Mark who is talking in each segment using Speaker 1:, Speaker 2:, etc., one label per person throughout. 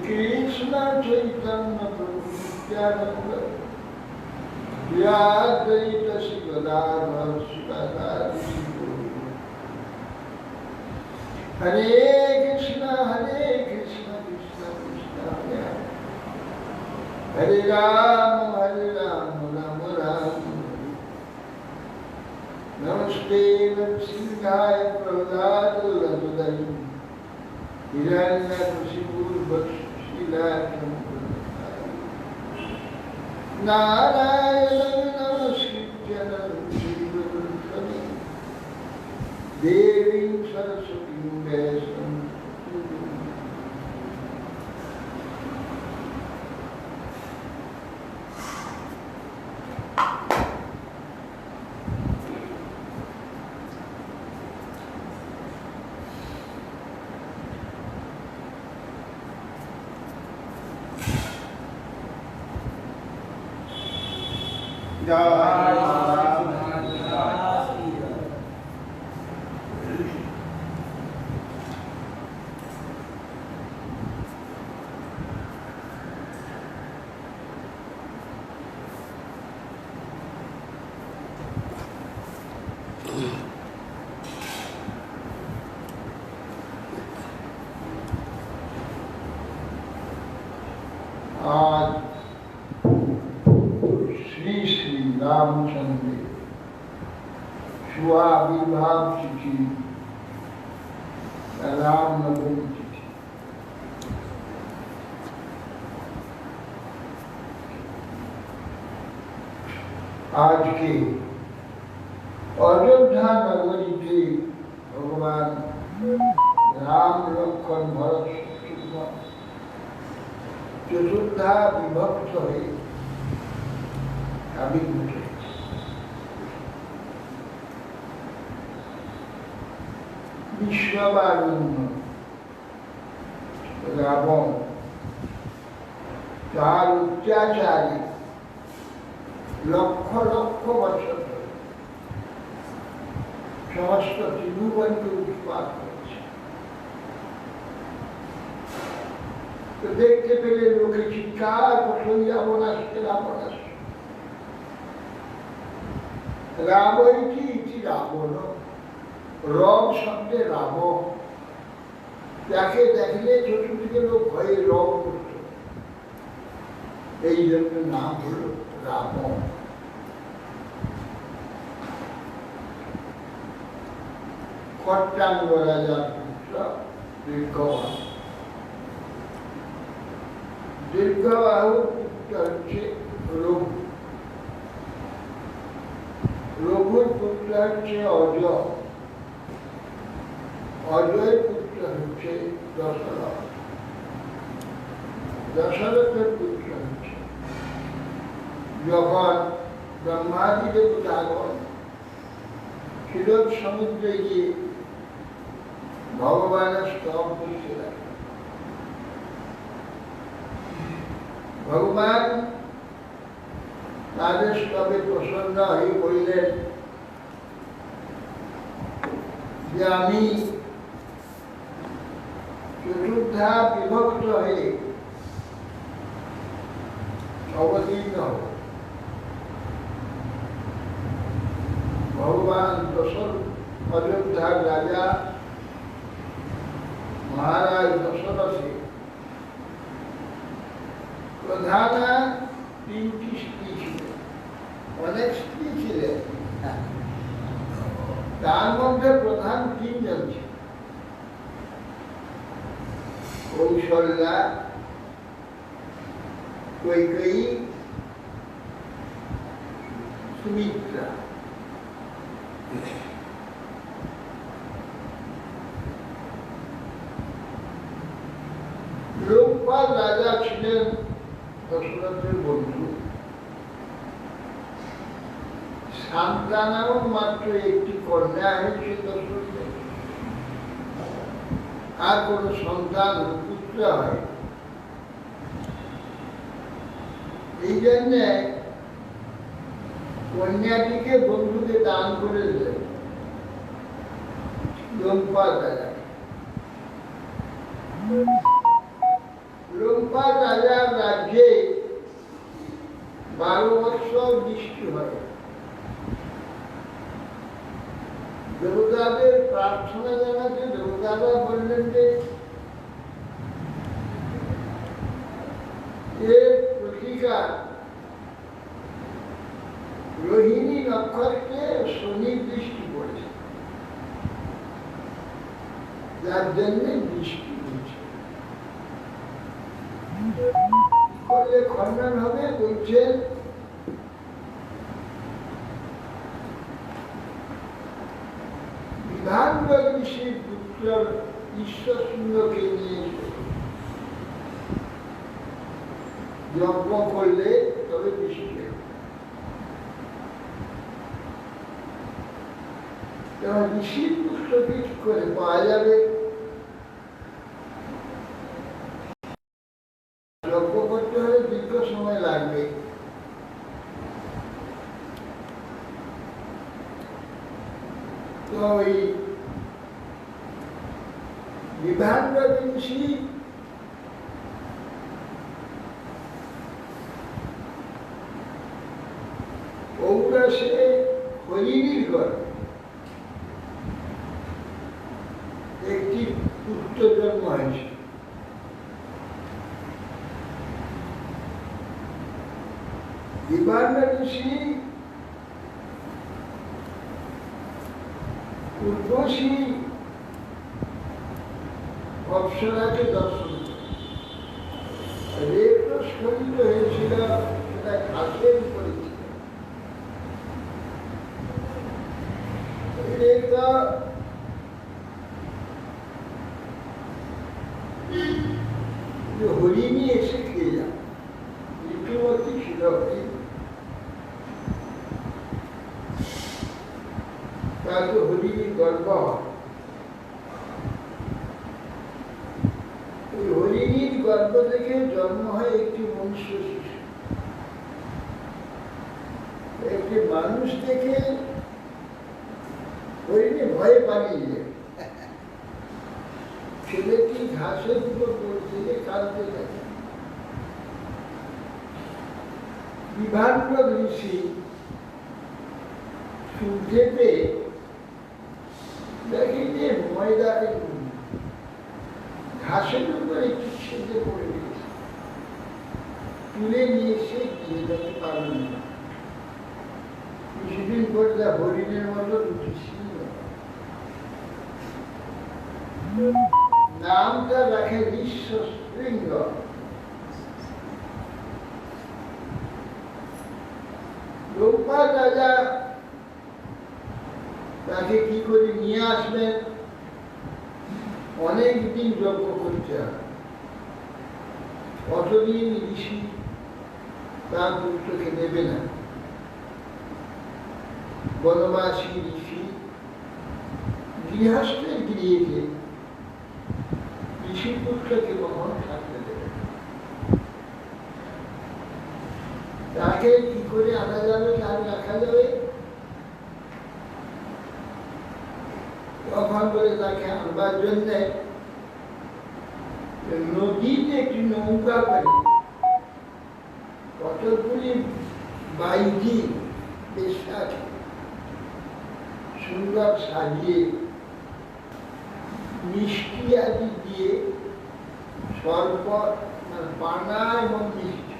Speaker 1: कृष्ण चैतन्य प्रभु नित्यानंद अद्वैत श्री गदाधर शिवाचार्य हरे कृष्ण कृष्ण कृष्ण हरे हरे राम राम राम नमस्ते नरसिंहाय प्रहलादय नारायण नमस्कृत्य देवी सरस्वती वैष्णव आज श्री श्री रामचंद्र शुभाविर्भाव तिथि रामनवमी तिथि आज के अयोध्या नगरी के भगवान राम लक्ष्मण भरत शत्रुघ्न चतुर्धा विभक्त है आविर्भूत विश्ववाणिन्य रावण তার অত্যাচারে লক্ষ লক্ষ বছর ধরে সমস্ত তৃণভূমিকে উৎপাত করেছে। তো দেখতে পেলে লোকে চিৎকার করছে রাবণ আসছে রাবণ আসছে। রাবণটি ইতি রাবণ, রব শব্দে রাব, যাকে দেখলে চতুর্দিকে লোক ভয়ে রব করত, এই জন্য নাম হল রাবণ। কট্টাঙ্গ রাজার পুত্র দীর্ঘবাহু। দীর্ঘবাহুর পুত্র হচ্ছে রঘু, রঘুর পুত্র হচ্ছে অজয়, অজয়ের পুত্র হচ্ছে দশরথ, দশরথের পুত্র হচ্ছে যখন ব্রহ্মাদি দেবতাগণ ক্ষীরোদ সমুদ্রে গিয়ে ভগবানের স্তব করছিলেন, ভগবান তাদের স্তবে প্রসন্ন হয়ে বললেন যে আমি চতুর্ধা বিভক্ত হয়ে অবতীর্ণ হব। ভগবান দশরথ অযোধ্যার রাজা মহারাজ দশরথে প্রধান তিনটি স্ত্রী ছিলেন, অনেক স্ত্রী ছিলেন, তার মধ্যে প্রধান তিনজন ছিল, কৌশল্যা, কৈকেয়ী, সুমিত্রা। লোকপাল রাজা ছিলেন দশরথের বন্ধু। সন্তানও মাত্র একটি কন্যা হয়েছে দশরথের, আর কোন সন্তান পুত্র হয়। এই জন্যে কন্যাটিকে বন্ধুকে দান করে দিলেন লোকপাল রাজা। লোক লোকপাল রাজার রাজ্যে 12 বৎসর বৃষ্টি হয়। দেবতাদের প্রার্থনা জানাতে দেবতারা বললেন যে এর প্রতিকার রোহিণী নক্ষত্রে শনি বৃষ্টি পড়েছে, যার জন্য বৃষ্টি হয়েছে। করলে খণ্ডন হবে বলছেন বিধান ঋষির পুত্র ঈশ্বর সিংহকে নিয়ে যজ্ঞ করলে তবে বৃষ্টি হবে। ঋষির পুত্রকে কি করে পাওয়া যাবে? যজ্ঞ করতে হলে দীর্ঘ সময় লাগবে। তো ওই বিধান ঋষি ঔরাসে হরিণীর গর্ভে একটি পুত্র জন্ম হয়েছে। বিধান ঋষি উর্বশী অপ্সরাকে দর্শন স্খলিত হয়েছিল, সেটা ঘাসের উপরে ছিল। হরিণী এসে খেয়ে যান, ঋতুমতী ছিল। তাকে হরিণীর গর্ভ হয়। ওই হরিণীর গর্ভ থেকে জন্ম হয় একটি মনুষ্য শিশু। একটি মানুষ দেখে হরিণী ভয়ে পালিয়ে যায়। ছেলেটি ঘাসের উপর পড়ছে, কাঁদতে থাকে। বিভাগ ঋষি শুনতে পেয়ে দেখি যে ময়দানে ঘাসের উপর একটু ছেদে পড়ে গেছে, তুলে নিয়ে এসে গিয়ে যেতে পারলেন না। কিছুদিন পরে যা হরিণের মতো নামটা রাখে বিশ্বশৃঙ্গ। লোকপাল রাজা তাকে কি করে নিয়ে আসবেন? অনেকদিন যজ্ঞ করতে হবে, অতদিন ঋষি তার পুত্রকে নেবে না। বনবাসী ঋষি গৃহস্থের গৃহে ঋষি পুত্রকে কখনো থাকতে দেবে। তাকে কি করে আনা যাবে, তার রাখা যাবে? তখন বলে তাকে আনবার জন্য নদীতে একটি নৌকা করে কতগুলি বাইজি বেশ সুন্দর সাজিয়ে মিষ্টি আদি দিয়ে শরবত, পানা এবং মিষ্টি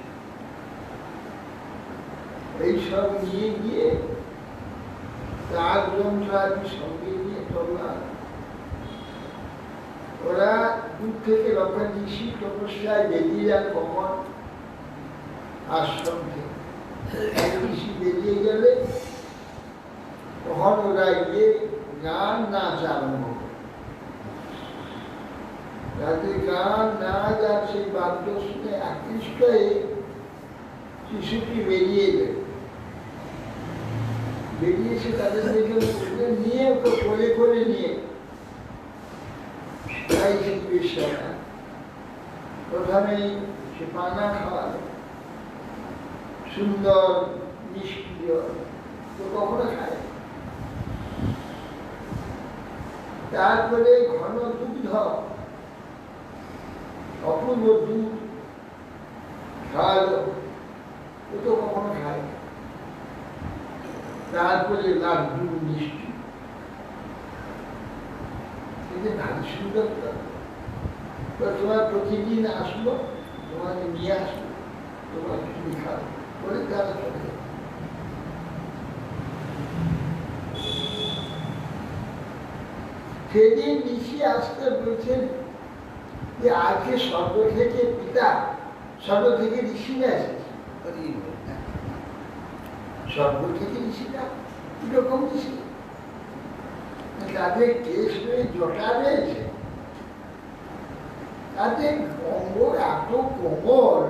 Speaker 1: এইসব নিয়ে গিয়ে তার যন্ত্র আদি সঙ্গে নিয়ে চললাম। ওরা দূর থেকে রক্ষা ঋষি তপস্যায় বেরিয়ে যান কখন আশ্রম থেকে। ঋষি বেরিয়ে গেলে তখন ওরা গিয়ে গান নাচ আরম্ভ করে। যাতে গান নাচ আর সেই বাদ্য শুনে আকৃষ্ট হয়ে শিশুটি বেরিয়ে যায়। বেরিয়েছে তাদের দেখে নিয়ে ওকে কোলে করে নিয়ে প্রথমে সে পানা খাওয়ালো, সুন্দর মিষ্টি তো কখনো খায়। তারপরে ঘন দুগ্ধ, অপূর্ব দুধ খাওয়ালো, ও তো কখনো খায় না। তারপরে লাড্ডু মিষ্টি, ভারী সুন্দর। তোমার প্রতিদিন আসলো, তোমাকে নিয়ে আসলো, তোমার তুমি খাও বলে তারা চলে যাবে। সেদিন ঋষি আসতে বলছেন যে আজকে স্বর্গ থেকে পিতা, স্বর্গ থেকে ঋষিরা এসেছে। স্বর্গ থেকে ঋষিরা কিরকম ঋষি? তাদের কেশ হয়ে জটা রয়েছে, তাদের অঙ্গ এত কোমল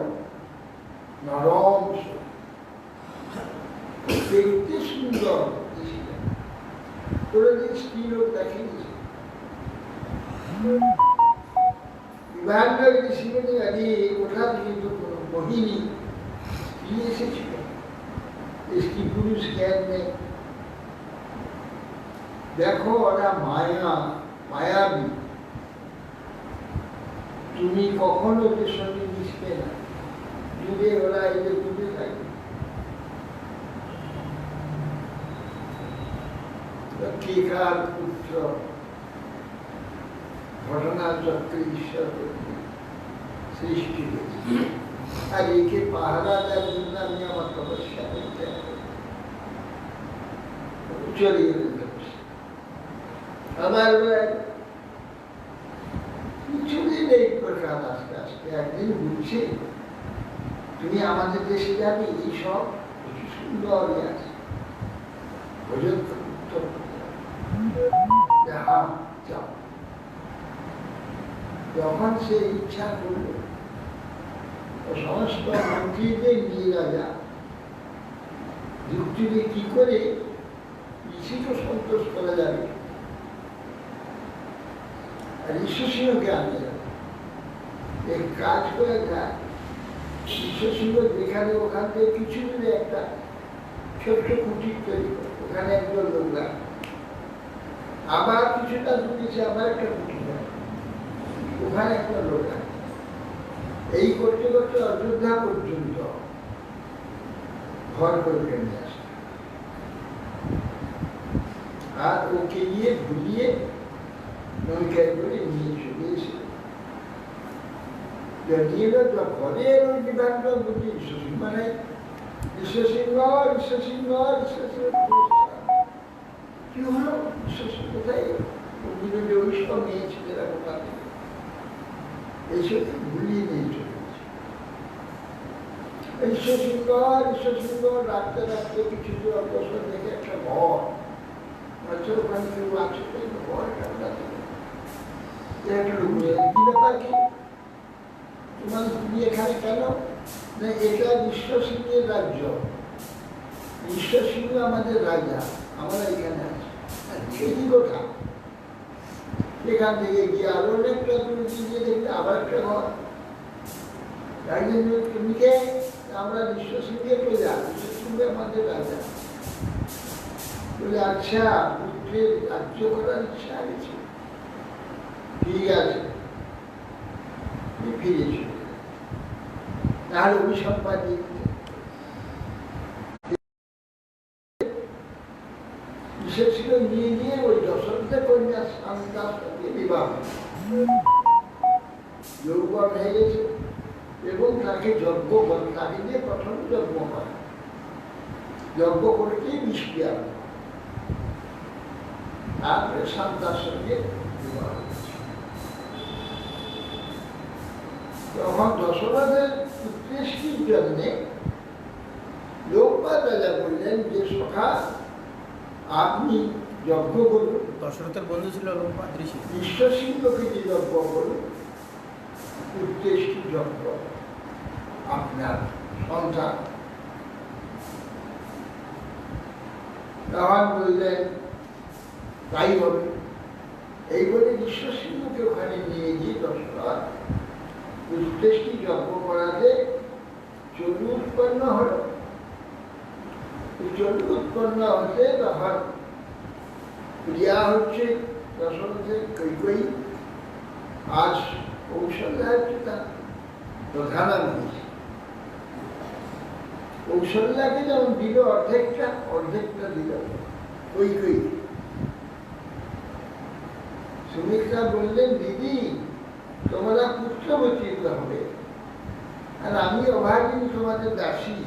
Speaker 1: নরম, দেখতে সুন্দর। কোনদিন স্ত্রী লোক দেখেনি। বিভাগের ঋষিমণি আগে ওঠার কিন্তু কোনো মোহিনী স্ত্রী এসেছিল, স্ত্রী পুরুষ জ্ঞান নেই। দেখো ওরা মায়া, মায়াবী, তুমি কখনো ওদের সঙ্গে মিশবে না, দূরে ওরা এদের দূরে থাকবে। কেকার পুত্র ঘটনা চক্রে ঈশ্বর সৃষ্টি হয়েছে, আর একে পাহারা দেওয়ার জন্য আমি আমার তপস্যা করতে চলে গেলেন। আমার কিছুদিন এই প্রকার আস্তে আস্তে একদিন বুঝছি তুমি আমাদের দেশে যাবে, এই সব কিছু সুন্দর আছে, যাও। যখন সে ইচ্ছা করল সমস্ত মন্ত্রীদের নিয়ে রাজা যুক্তি দিয়ে কি করে ঋষিকে সন্তোষ করা যাবে, আর ঈশ্বর সিংহকে আনতে যাবে। এক কাজ করে যায়, ঈশ্বর সিংহ যেখানে ওখান থেকে কিছু দূরে একটা ছোট্ট কুটির তৈরি করে, ওখানে একজন লোক রাখে, আবার কিছুটা দূরেছে আবার একটা কুটির রাখে, ওখানে একটা লোক রাখে। এই করতে করতে অযোধ্যা পর্যন্ত ঘর করে নিয়ে আসে, আর ওকে গিয়ে ভুলিয়ে নৌকায় করে নিয়ে চলে এসে নিয়ে এলো। ঘরের ওই বিধানটা বলছি ঈশ্বর মানে ঈশ্বরসিংহ, ঈশ্বরসিংহ, ঈশ্বরসিংহ কি হলো? ঈশ্বরসিংহ কোথায়? যে ওই সব মেয়ে ছেলেরা কোথা থেকে এইসব ভুলিয়ে নিয়ে চলে গেছে। ঈশ্বরসিংহ, ঈশ্বরসিংহ রাখতে রাখতে কিছু দূর অগ্রসর দেখে একটা ঘর, আচ্ছা ওখানে কেউ আছে, ঘর একটা কি ব্যাপার, কি তোমার তুমি এখানে কেন? না, এটা ঈশ্বর সিংহের রাজ্য, ঈশ্বর সিংহ আমাদের রাজা, আমরা এখানে আছি। সেই কথা এখান থেকে গিয়ে আরো অনেকটা দূরে গিয়ে দেখলে আবার একটা ঘর, তুমি কে? আমরা ঈশ্বর সিংহের প্রজা, ঈশ্বর সিংহ আমাদের রাজা। বলে আচ্ছা, পুত্রের রাজ্য করার ইচ্ছা আছে, ঠিক আছে, ফিরেছি, তার অভিসম্পাদ দিয়ে বিশেষ করে নিয়ে গিয়ে ওই দশরথের কন্যা শান্তার সঙ্গে বিবাহ, যৌবন হয়ে গেছে, এবং তাকে যজ্ঞ করে, তাকে দিয়ে প্রথম যজ্ঞ করে, যজ্ঞ করতেই বৃষ্টি আসবে, তারপরে শান্তার সঙ্গে বিবাহ। তখন দশরথের পুত্রেষ্টির জন্যে লোকপাল রাজা বললেন যে সখা আপনি যজ্ঞ করুন,
Speaker 2: দশরথের বন্ধু ছিল লোকপাল ঋষি,
Speaker 1: ঈশ্বর সিংহকে যে যজ্ঞ করুন, পুত্রেষ্টি যজ্ঞ আপনার সন্তান। তখন বললেন তাই হবে। এই বলে ঈশ্বর সিংহকে ওখানে নিয়ে গিয়ে দশরথ পুত্রেষ্টি যজ্ঞ করাতে চলু উৎপন্ন হল। চলু উৎপন্ন হতে তখন প্রিয়া হচ্ছে দশরথের কৈকেয়ী, আজ কৌশল্যা হচ্ছে তার প্রধানাঙ্গী। কৌশল্যাকে যেমন দিল অর্ধেকটা দিল কই কই। সুমিত্রা বললেন, দিদি তোমরা পুত্রবতী হবে, আর আমি অভাগিনী তোমাদের দাসী,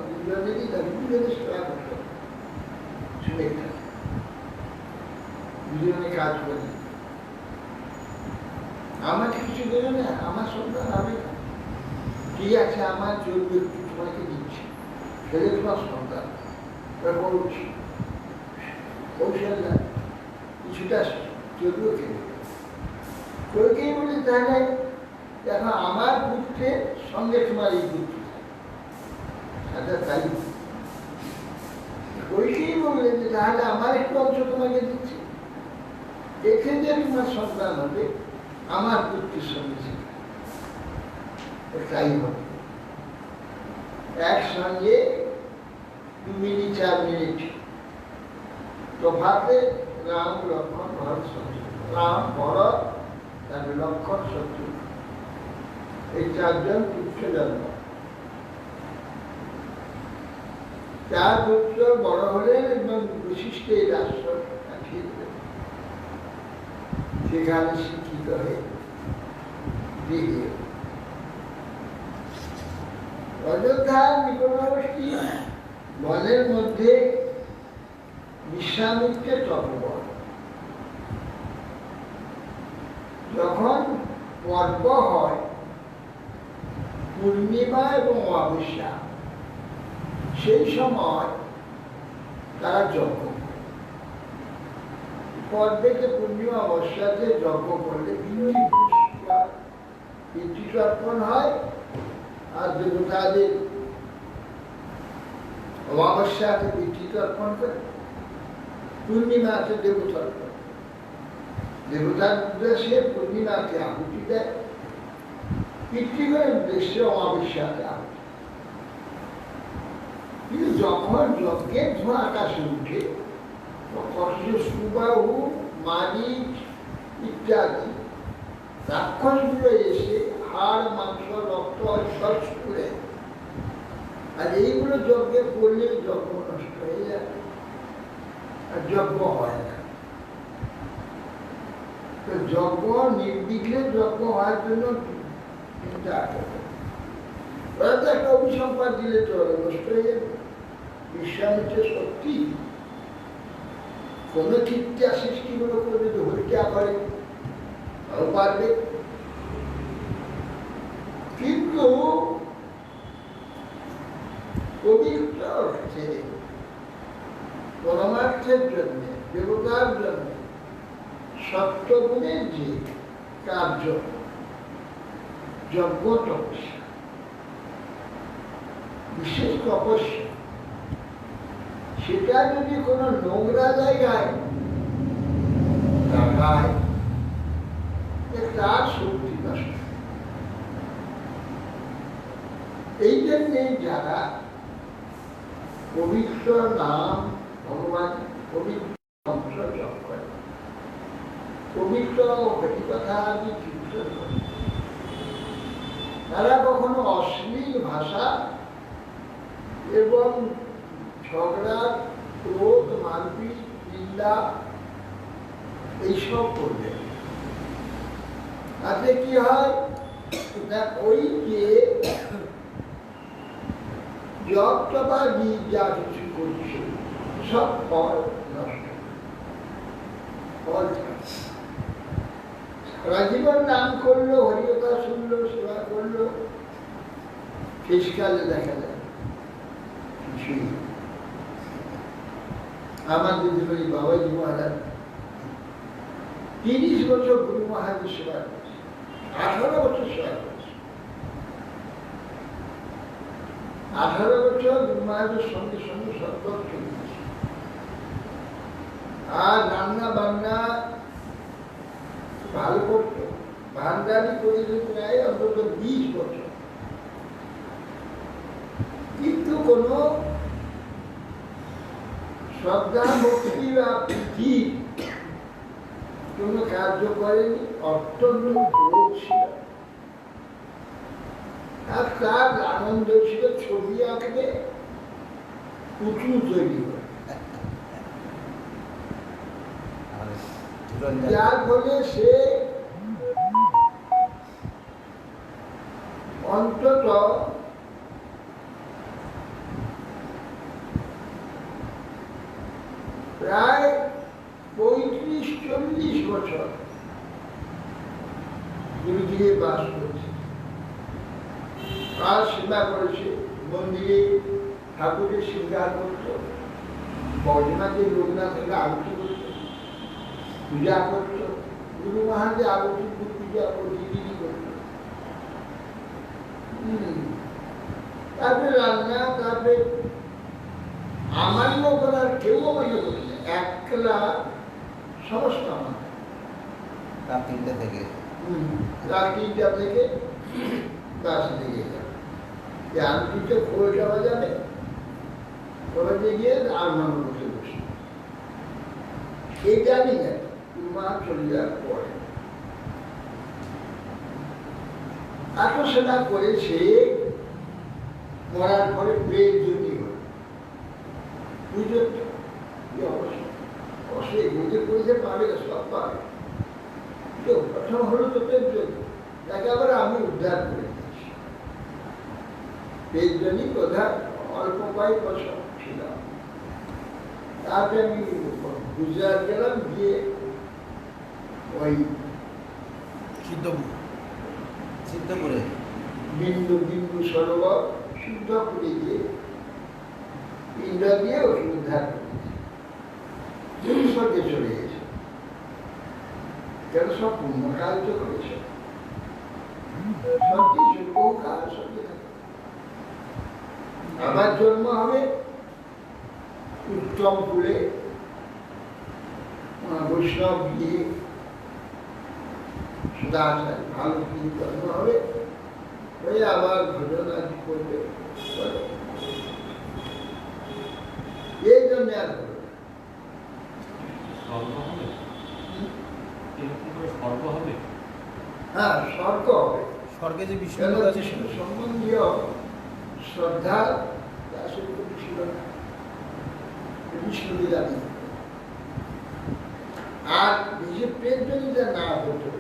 Speaker 1: দুজনেরই দুজনের সেবা করতে হবে। সুমিত্রা দুজনে কাজ করি, আমাকে কিছু দেবে না, আমার সন্তান হবে না, ঠিক আছে আমার চলবে, তোমাকে দিচ্ছি, ছেলে তোমার সন্তান করছি, কৌশল্যা কিছুটা চলবে খেলে কইকেই বলে, তাহলে দেখো আমার পুত্রের সঙ্গে তোমার এই পুত্র, আচ্ছা তাই কইকেই বললেন যে তাহলে আমার একটু অংশ তোমাকে দিচ্ছি, এখানে যে তোমার সন্তান হবে আমার পুত্রের সঙ্গে তাই হবে। একসঙ্গে 2 মিনিট 4 মিনিট তফাতে রাম লক্ষ্মণ ভরত শত্রু, রাম ভরত তারপরে লক্ষ্মণ শত্রু, এই 4 জন পুত্র জন্ম। 4 পুত্র বড় হলেন এবং বিশিষ্ট এই রাষ্ট্র পাঠিয়ে দিলেন, সেখানে শিক্ষিত হয়ে দিয়ে অযোধ্যার নিকটবর্তী বনের মধ্যে বিশ্বামিত্রের তপবন। যখন পর্ব হয় পূর্ণিমা এবং অমাবস্যা, সেই সময় তারা যজ্ঞ পর্বেতে পূর্ণিমা অমাবস্যাতে যজ্ঞ করলে পিতৃতর্পণ হয়, আর দেবতাদের অমাবস্যাতে পিতৃতর্পণ করে, পূর্ণিমাতে দেবতর্পণ, দেবতার উদ্দেশ্যে পূর্ণিমাতে আহুতি দেয়, পিতৃগণের উদ্দেশ্যে অমাবস্যাতে আহুতি। কিন্তু যখন যজ্ঞের ধোঁয়া আকাশে উঠে, সুবাহু মারিচ ইত্যাদি রাক্ষসগুলো এসে হাড় মাংস রক্ত সব ছুঁড়ে, আর এইগুলো যজ্ঞে করলে যজ্ঞ নষ্ট হয়ে যায়, আর যজ্ঞ হয় না। তো যজ্ঞ নির্বিঘ্নে যজ্ঞ হওয়ার জন্য চিন্তা করে একটা অভিসম্পাদ দিলে চলে, নষ্ট হয়ে যাবে। বিশ্বামিত্র সত্যি কোন চিন্তা সৃষ্টিগুলো করে যদি হত্যা করে তাও পারবে, কিন্তু পবিত্র অর্থে পরমার্থের জন্য, দেবতার জন্য সত্যগুণের যে কার্য যজ্ঞ তপস্যা, বিশেষ তপস্যা, সেটা যদি কোনো নোংরা জায়গায় লাগায় তার শক্তি নষ্ট। এই জন্যে যারা পবিত্র নাম ভগবান, পবিত্র মন্ত্র জপ করে, পবিত্র হরিকথা আদি কীর্তন করে, তারা কখনো অশ্লীল ভাষা এবং ঝগড়া, ক্রোধ, মারপিট, নিন্দা এইসব করবে। তাতে কি হয় না, ওই যে যতটা যা কিছু করছে সব ফল নষ্ট, ফল সারা জীবন নাম করলো, হরিকথা শুনলো, সেবা করলো, শেষকালে দেখা যায় কিছুই। আমার দিদিমণি বাবাজি মহারাজ 30 বছর গুরু মহারাজের সেবা করেছে, 18 বছর সেবা করেছে, 18 বছর গুরু মহারাজের সঙ্গে সঙ্গে সৎপথ চলেছে, আর রান্না বান্না ভালো করতো, ভান্ডারি করেছে প্রায় অন্তত 20 বছর। কিন্তু কোন শ্রদ্ধা ভক্তি বা প্রীতি কোন কার্য করেনি, অত্যন্ত ক্রোধ ছিল, আর তার আনন্দ ছিল ছবি আঁকবে পুতুল তৈরি করে,
Speaker 3: তুরঞ্জন
Speaker 1: যার ফলে সে অন্তত প্রায় 35-40 বছর গুরুগৃহে বাস করেছে, আর সেবা করেছে। মন্দিরে ঠাকুরের শৃঙ্গার করত, বর্জনাকে লোকনাথকে আরতি করত, পূজা করত, গুরু মহারাজে আরতি পূজা প্রতিদিনই করত। তারপরে রান্না, তারপরে আমান্য করার কেউ অমান্য করি না, একলা সমস্ত আমার।
Speaker 3: রাত 3টে থেকে
Speaker 1: রাত 3টা থেকে বাসে লেগে যাবে, যে আরতিতে খোল যাওয়া যাবে, খোলাতে গিয়ে আর মানুষ বসে বসে এই জানি না মা চলে যাওয়ার পরে এত সেটা করেছে। মরার পরে পেট জমি হল, বুঝলো তো কি অবস্থা? অবশ্যই বুঝে করেছে, পাবে না, সব পাবে। তো প্রথম হলো তো পেট জমি, তাকে আবার আমি উদ্ধার করে দিয়েছি। পেট জমি কোথায় অল্প কয়েক বছর ছিলাম, তারপরে আমি গুজরাট গেলাম, গিয়ে ওই
Speaker 3: সিদ্ধপুরে
Speaker 1: বিন্দু বিন্দু সরোবর সিদ্ধপুরে গিয়ে ইন্দ্রা দিয়ে ওকে উদ্ধার করেছে। স্বর্গে চলে গেছে, কেন সব পুণ্যকাল তো করেছে, সব কিছু বহু কাল সঙ্গে থাকে। আবার জন্ম হবে উত্তম কুলে, বৈষ্ণব গিয়ে সুদাচার ভালো কি জন্ম হবে, ওই আবার ভোজন আদি করবে। এই জন্য আর হলো না। হ্যাঁ, স্বর্গ হবে।
Speaker 2: স্বর্গে যে বিষ্ণু
Speaker 1: কেন
Speaker 2: আছে
Speaker 1: বিষ্ণু সম্বন্ধীয় শ্রদ্ধা দাসের প্রতি ছিল না, বিষ্ণুকে জানি। আর নিজের পেট যদি যা না হতো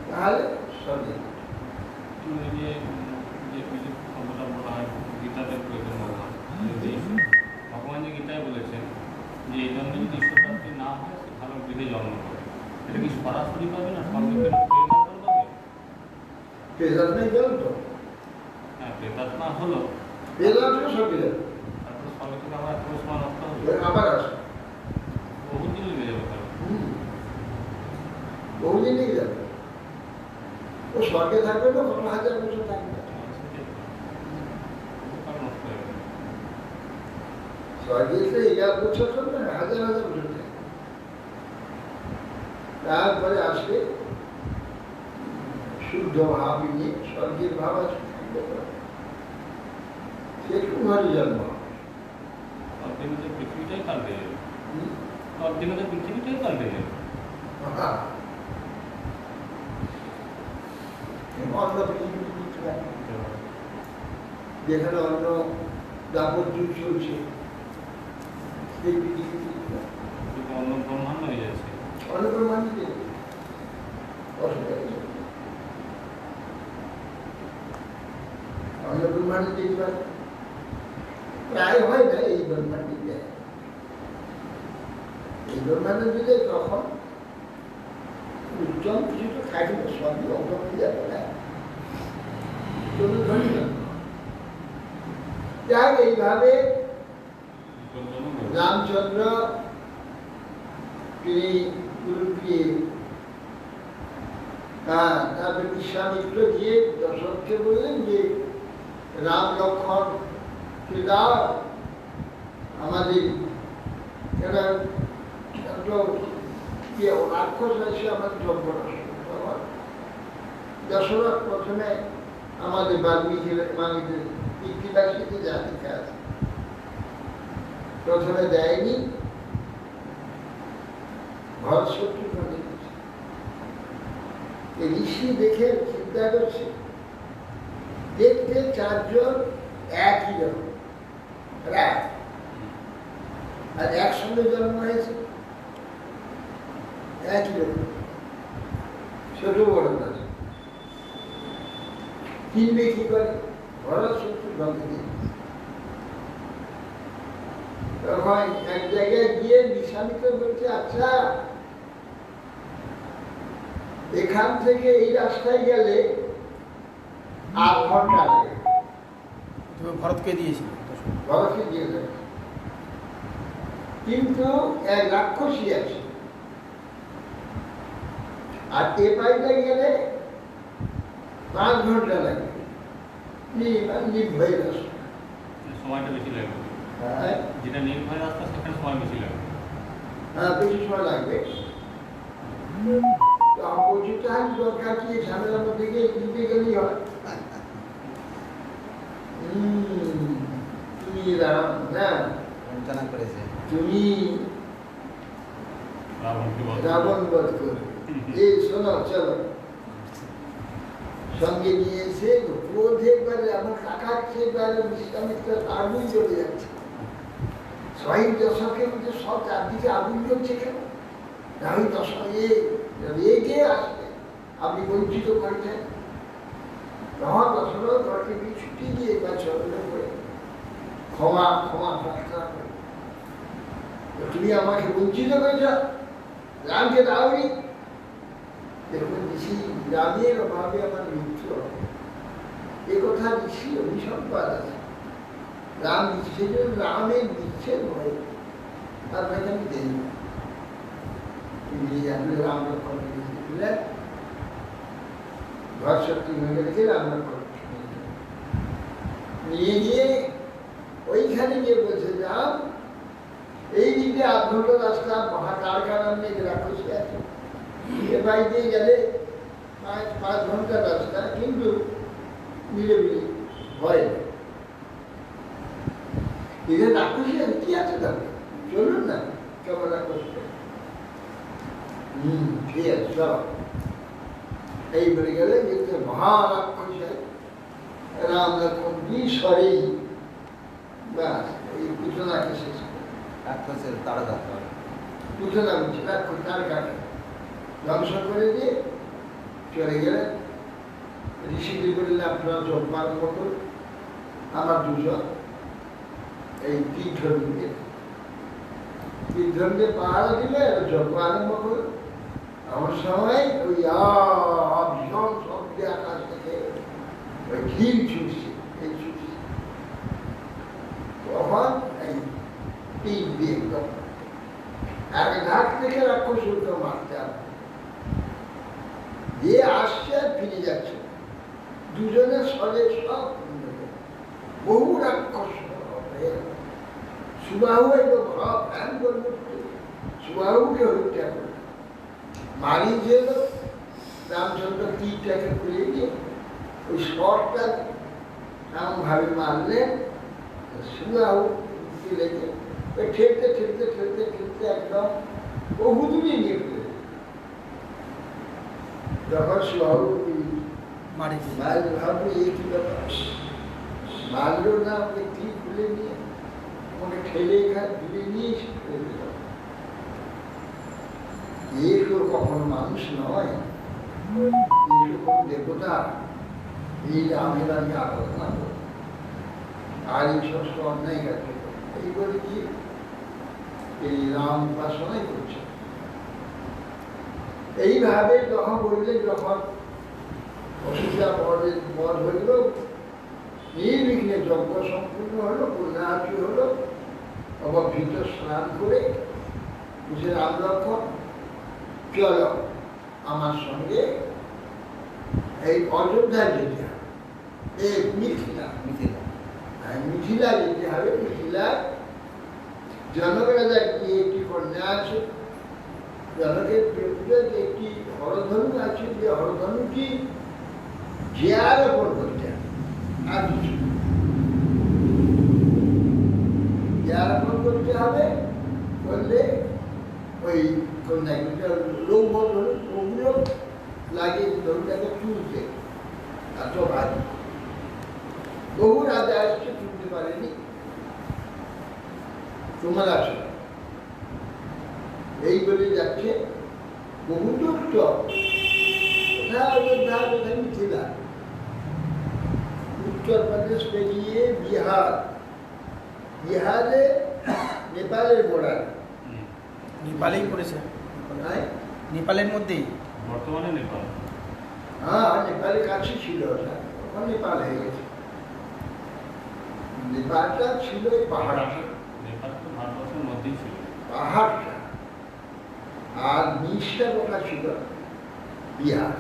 Speaker 1: তাহলে স্বর্গে
Speaker 4: ভগবান যে গীতায় বলেছেন যে এই জন্য যদি ঈশ্বরপ্রাপ্তি না হয় ভালো গৃহে জন্ম করে, এটা কি সরাসরি পাবে না স্বর্গে পাবে?
Speaker 1: প্রেজান্ট গেল তো,
Speaker 4: হ্যাঁ, প্রেতাত্মা হলো,
Speaker 1: প্রেজান্ট স্বর্গে যাবে,
Speaker 4: তারপরে স্বর্গ থেকে আবার একটা সময় নষ্ট হবে,
Speaker 1: আবার আসবে,
Speaker 4: বহুদিন লেগে যাবে তাহলে।
Speaker 1: বহুদিন লেগে যাবে। ও স্বর্গে থাকবে না, কত হাজার বছর থাকবে।
Speaker 4: নষ্ট হয়ে যাবে।
Speaker 1: স্বর্গে 11 বছর থাকবে না, হাজার হাজার বছর থাকবে। তারপরে আসবে শুদ্ধ ভাব নিয়ে, স্বর্গের ভাব আসবে, সেরকম ভাবে জন্ম হবে।
Speaker 4: ততদিনে তো পৃথিবীটাই পাল্টে যাবে, ততদিনে তো পৃথিবীটাই পাল্টে যাবে।
Speaker 1: অন্য পৃথিবীতে কিছু নাই, যেখানে অন্য দাপত্য চলছে সেই পৃথিবীতে কিছু নাই।
Speaker 4: কিন্তু অন্য ব্রহ্মাণ্ড হয়ে যাচ্ছে।
Speaker 1: অন্য ব্রহ্মাণ্ডে অসুবিধা নেই। অন্য ব্রহ্মাণ্ডে দেখবার প্রায় হয় না, এই ব্রহ্মাণ্ডে যায়। এই ব্রহ্মাণ্ডে দিলে তখন উত্তম কিছু তো থাকবে, সবই অঙ্গ হয়ে যাবে না। যাক, এইভাবে রামচন্দ্র তিনি গুরুগৃহে, তারপরে বিশ্বামিত্র গিয়ে দশরথকে বললেন যে রাম লক্ষ্মণ দাও আমাদের, এরা রাক্ষস এসে আমার যজ্ঞ নষ্ট। দশরথ প্রথমে আমাদের বাল্মীকি মানিদের কীর্তিবাসীকে জাতি কাজ প্রথমে দেয়নি, ভরত শত্রু করে ঋষি দেখে চিন্তা করছে, দেখতে 4 জন একই রকম, রায়, আর একসঙ্গে জন্ম হয়েছে একই রকম, ছোট বড় আছে, কিনবে কি করে, ঘর শত্রু ঢঙ্গে দিয়ে তখন এক জায়গায় গিয়ে নিশামিত বলছে, আচ্ছা এখান থেকে এই রাস্তায় গেলে 8 ঘন্টা লাগে।
Speaker 2: তুমি ভরতকে দিয়েছিল
Speaker 1: ভরতকে দিয়ে দেবে, কিন্তু এক রাক্ষসী আছে, আর এ পাইতে গেলে 5 ঘন্টা লাগে, নির্ভয় রাস্তা।
Speaker 4: সময়টা বেশি লাগবে,
Speaker 1: হ্যাঁ,
Speaker 4: যেটা নির্ভয় রাস্তা সেখানে সময় বেশি লাগবে।
Speaker 1: হ্যাঁ, বেশি সময় লাগবে। তো বলছি তার দরকার কি, ঝামেলার মধ্যে গিয়ে দিতে গেলেই হয়। তুমি রাম না,
Speaker 3: বঞ্চনা করেছে।
Speaker 1: তুমি
Speaker 4: রাবণকে বধ
Speaker 1: রাবণ বধ করবে। এই শোনো, চলো সঙ্গে নিয়ে এসে ক্রোধে একবারে আমার কাকার চেয়ে একবারে বিশ্বামিত্র আগুন জ্বলে যাচ্ছে। ছয় দশকের মধ্যে সব চারদিকে আগুন জ্বলছে কেন? আমি দশকে রেগে আসবে, আপনি বঞ্চিত করেছেন। তখন দশরথ ঘরকে ছুটি দিয়ে বা চন্দ্র করে ক্ষমা ক্ষমা প্রার্থনা করে, তুমি আমাকে বঞ্চিত করেছ, রামকে দাওনি। দেখুন ঋষি, রামের অভাবে আমার মৃত্যু হবে, এ কথা ঋষি অভিসম্পাদ আছে। রাম সেই জন্য রামের বিচ্ছেদ ভয় আপনাকে আমি দেই না। রাম লক্ষণ দিলেন, ঘর শক্তি ভেঙে রেখে রাম লক্ষণ নিয়ে গিয়ে ওইখানে গিয়ে বলছে, রাম এই দিকে 8 ঘন্টা রাস্তা, মহাকারখানার নেই, রাক্ষসী আছে, এ বাড়িতে গেলে 5 ঘন্টা রাস্তা, কিন্তু নিরিবিলি ভয় নেই। এদের রাক্ষসী আছে, কি আছে তাহলে চলুন না, কেমন রাক্ষস ঠিক আছে চলো। এই বলে গেলে দেখতে মহারাক্ষস রাম লক্ষণ সরেই ব্যাস এই পুতনাকে শেষ করে,
Speaker 3: রাক্ষসের তাড়া করে
Speaker 1: পুতনা বলছে রাক্ষস তার কাকে ধ্বংস করে দিয়ে চলে গেলেন। ঋষিকে বললেন, আপনারা যজ্ঞ আরম্ভ করুন, আমার 2 এই তীর্থকে পাহারা দিলে যজ্ঞ আরম্ভ করুন। আমার সময় ওই ভীষণ শব্দে আকাশ থেকে ওই ঢিল ছুটছে, এই ছুটছে, তখন এই 3 দিয়ে এক ঘাট থেকে রাক্ষসকে মারতে হবে, যে আসছে আর ফিরে যাচ্ছে, দুজনের সলে সব বহু রাক্ষস। সুবাহু এলো ভাব ফ্যান করল, সুবাহুকে হত্যা করল, মারি যে রামচন্দ্র তীরটাকে খুলে দিয়ে ওই শটটা এমন ভাবে মারলেন, সুবাহু লেগে ঠেলতে ঠেলতে ঠেলতে ঠেলতে একদম বহুদূরে নিয়ে ফেলে। যখন সুবাহু ভাবলো এই কি ব্যাপার, মারলো না, ওকে তীর খুলে নিয়ে ওকে ঠেলে এখানে তুলে নিয়ে ফেলে দিল। এ তো কখনো মানুষ নয়, এ তো কোন দেবতা, এই রামের আমি আরাধনা করব, আর এই সমস্ত অন্যায় কাজ এই বলে কি এই রাম উপাসনাই করছে। এইভাবে যখন বললেন, যখন অসুবিধা বধ হইল, নির্বিঘ্নে যজ্ঞ সম্পূর্ণ হলো, পুণ্যার্থী হলো, অবভৃত স্নান করে বুঝে রাম লক্ষণ চলো আমার সঙ্গে এই অযোধ্যা যেতে হবে, এই মিথিলা মিথিলা যেতে হবে। মিথিলার জনক রাজার কি একটি কন্যা আছে, জনকের বিরুদ্ধে একটি হরধনু আছে, যে হরধনুটি জেয়ার ওপর করতে হবে, আর কিছু জেয়ার ওপর করতে হবে, করলে ওই কন্যাকে লৌহ ওগুলো লাগে ধরুটাকে তুলতে, এত ভারী। বহু রাজা আসছে, তুলতে পারেনি, তোমার আছে এই বলে যাচ্ছে বহু দূর তো কোথায় অযোধ্যা কোথায় মিথিলা উত্তরপ্রদেশ পেরিয়ে বিহার, বিহারে নেপালের বর্ডার।
Speaker 2: নেপালেই পড়েছে,
Speaker 1: হ্যাঁ
Speaker 2: নেপালের মধ্যেই।
Speaker 4: বর্তমানে নেপাল।
Speaker 1: হ্যাঁ নেপালের কাছে ছিল ওটা, এখন নেপাল হয়ে গেছে। নেপালটা ছিল এই পাহাড়টা,
Speaker 4: নেপাল তো ভারতবর্ষের মধ্যেই ছিল।
Speaker 1: পাহাড়টা আর নিচটা ওটা ছিল বিহার।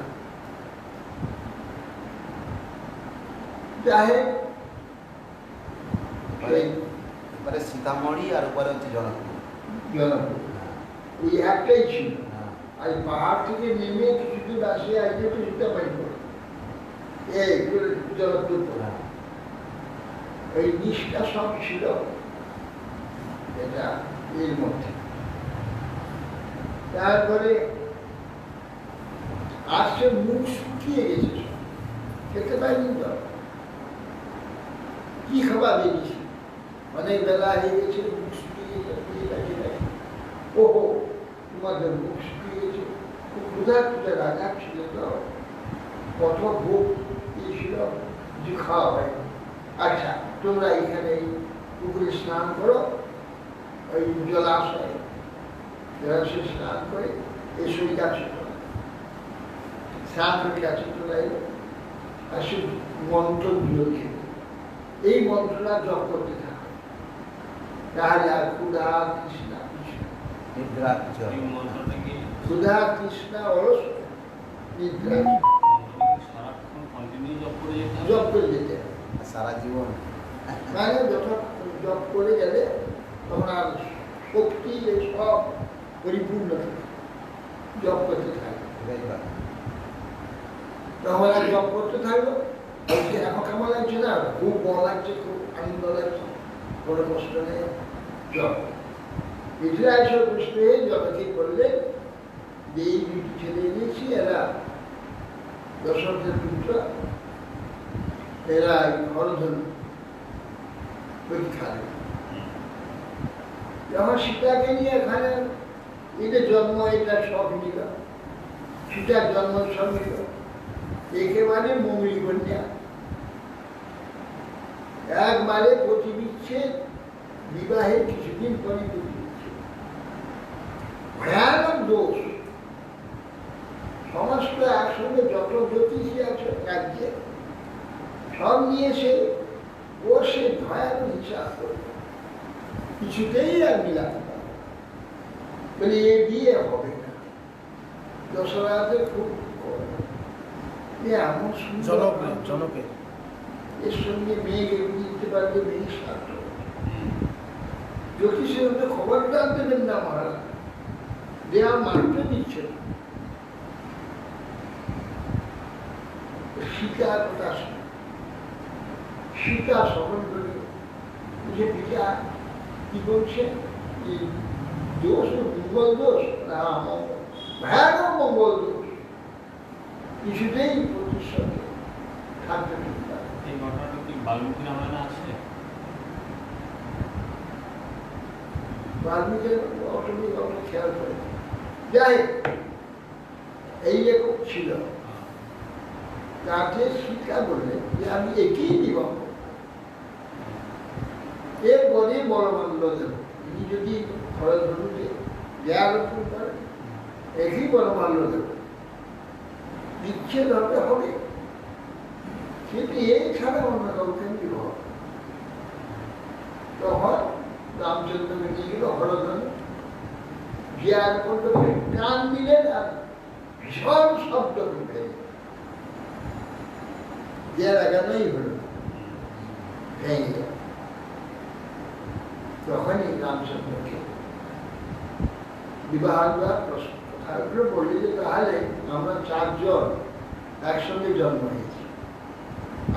Speaker 1: যাই হোক,
Speaker 3: এবারে সীতামঢ়ি আর উপরে হচ্ছে জনকপুর।
Speaker 1: জনকপুর ওই একটাই ছিল।
Speaker 3: হ্যাঁ।
Speaker 1: আর পাহাড় থেকে নেমে কিছু দূর আসে আজকে তো সীতামঢ়ি পড়ে এই জনকপুর পড়ে।
Speaker 3: হ্যাঁ।
Speaker 1: এই নিচটা সব ছিল এটা এর মধ্যে। তারপরে আসছে মুখ শুকিয়ে গেছে, খেতে পারিনি তো কি খাবার দিয়েছি, অনেক বেলা হয়ে গেছে, মুখ শুকিয়ে গেছে। ওহো তোমাদের মুখ শুকিয়ে গেছে, খুব ক্ষুধার্ত রাজা ছিল তো, কত ভোগ দিয়েছিল যে খাওয়া হয়। আচ্ছা তোমরা এখানে পুকুরে স্নান করো, ওই জলাশয়ে জলাশয়ে স্নান করে এসে কাছে স্নান করে কাছে চলে এলো, আর সে মন্ত্রগুলো খেলো। এই মন্ত্রটা জপ করতে থাকো, তাহলে আর ক্ষুধা তৃষ্ণা
Speaker 3: নিদ্রা কিছু হবে
Speaker 4: এই
Speaker 3: না।
Speaker 4: মন্ত্রটা কি
Speaker 1: ক্ষুধা তৃষ্ণা অলস নিদ্রা
Speaker 4: সারাক্ষণ কন্টিনিউ জব করে যেতে হবে?
Speaker 1: জপ করে যেতে হবে।
Speaker 3: সারা জীবন
Speaker 1: মানে যত জপ করে গেলে তখন আর শক্তি সব পরিপূর্ণ থাকে, জপ করতে থাকে।
Speaker 3: এটাই কথা।
Speaker 1: তখন আর জপ করতে থাকলো। বলছে এখন কেমন লাগছে না, খুব ভালো লাগছে, খুব আনন্দ লাগছে, কোনো কষ্ট নেই, জপ। মিথিলা এসে বসবে, জগতে করলেন যে এই দুটি ছেলে এনেছি, এরা দশরথের পুত্র, এরা হরধন পরীক্ষা দেবে। যখন সীতাকে নিয়ে এখানে এটা জন্ম, এটা সব নিল, সীতার জন্ম সব নিল, একেবারে মঙ্গলি কন্যা, একবারে প্রতিবিচ্ছেদ, বিবাহের কিছুদিন পরে প্রতিবিচ্ছেদ, ভয়ানক দোষ। সমস্ত একসঙ্গে যত জ্যোতিষী আছে রাজ্যে সব নিয়ে সে বসে ভয়ানক হিসাব করবে, কিছুতেই আর মিলাতে পারবে বলে এ বিয়ে হবে না। দশরথের খুব এমন সুন্দর,
Speaker 2: জনকের
Speaker 1: এর সঙ্গে মেয়েকে দিতে পারবে, মেয়ে স্বার্থ। জ্যোতিষের মধ্যে খবরটা দেবেন না মহারাজ, দেওয়া মানতে দিচ্ছে না। সীতার কথা শুনে সীতা স্মরণ করে যে পিতা কি বলছে, দোষ মঙ্গল দোষ না ভয়ানক মঙ্গল দোষ, কিছুতেই প্রতিশ্রুতি থাকতে পারে।
Speaker 4: এই ঘটনাটা কি বাল্মীকি রামায়ণে আছে?
Speaker 1: বাল্মীকের অটোমেটিক অত খেয়াল করে। যাই এই লেখক ছিল, তাতে সীতা বললেন যে আমি একই দিব, এরপরে বড়মাল্য দেব। তিনি যদি হরধনুকে দেয়ারোপণ করেন, একই বড়মাল্য দেব, বিচ্ছেদ হবে হবে, কিন্তু এছাড়া অন্য কাউকে আমি দিব। তখন রামচন্দ্রকে নিয়ে গেল হরধনু, দেয়ারোপণ করে টান দিলেন আর ভীষণ শব্দ করে যে লাগানোই হলো, ভেঙে গেল। তখনই রামচন্দ্রকে বিবাহ দেওয়ার প্রশ্ন কথা বললি যে তাহলে আমরা চারজন একসঙ্গে জন্ম হয়েছি,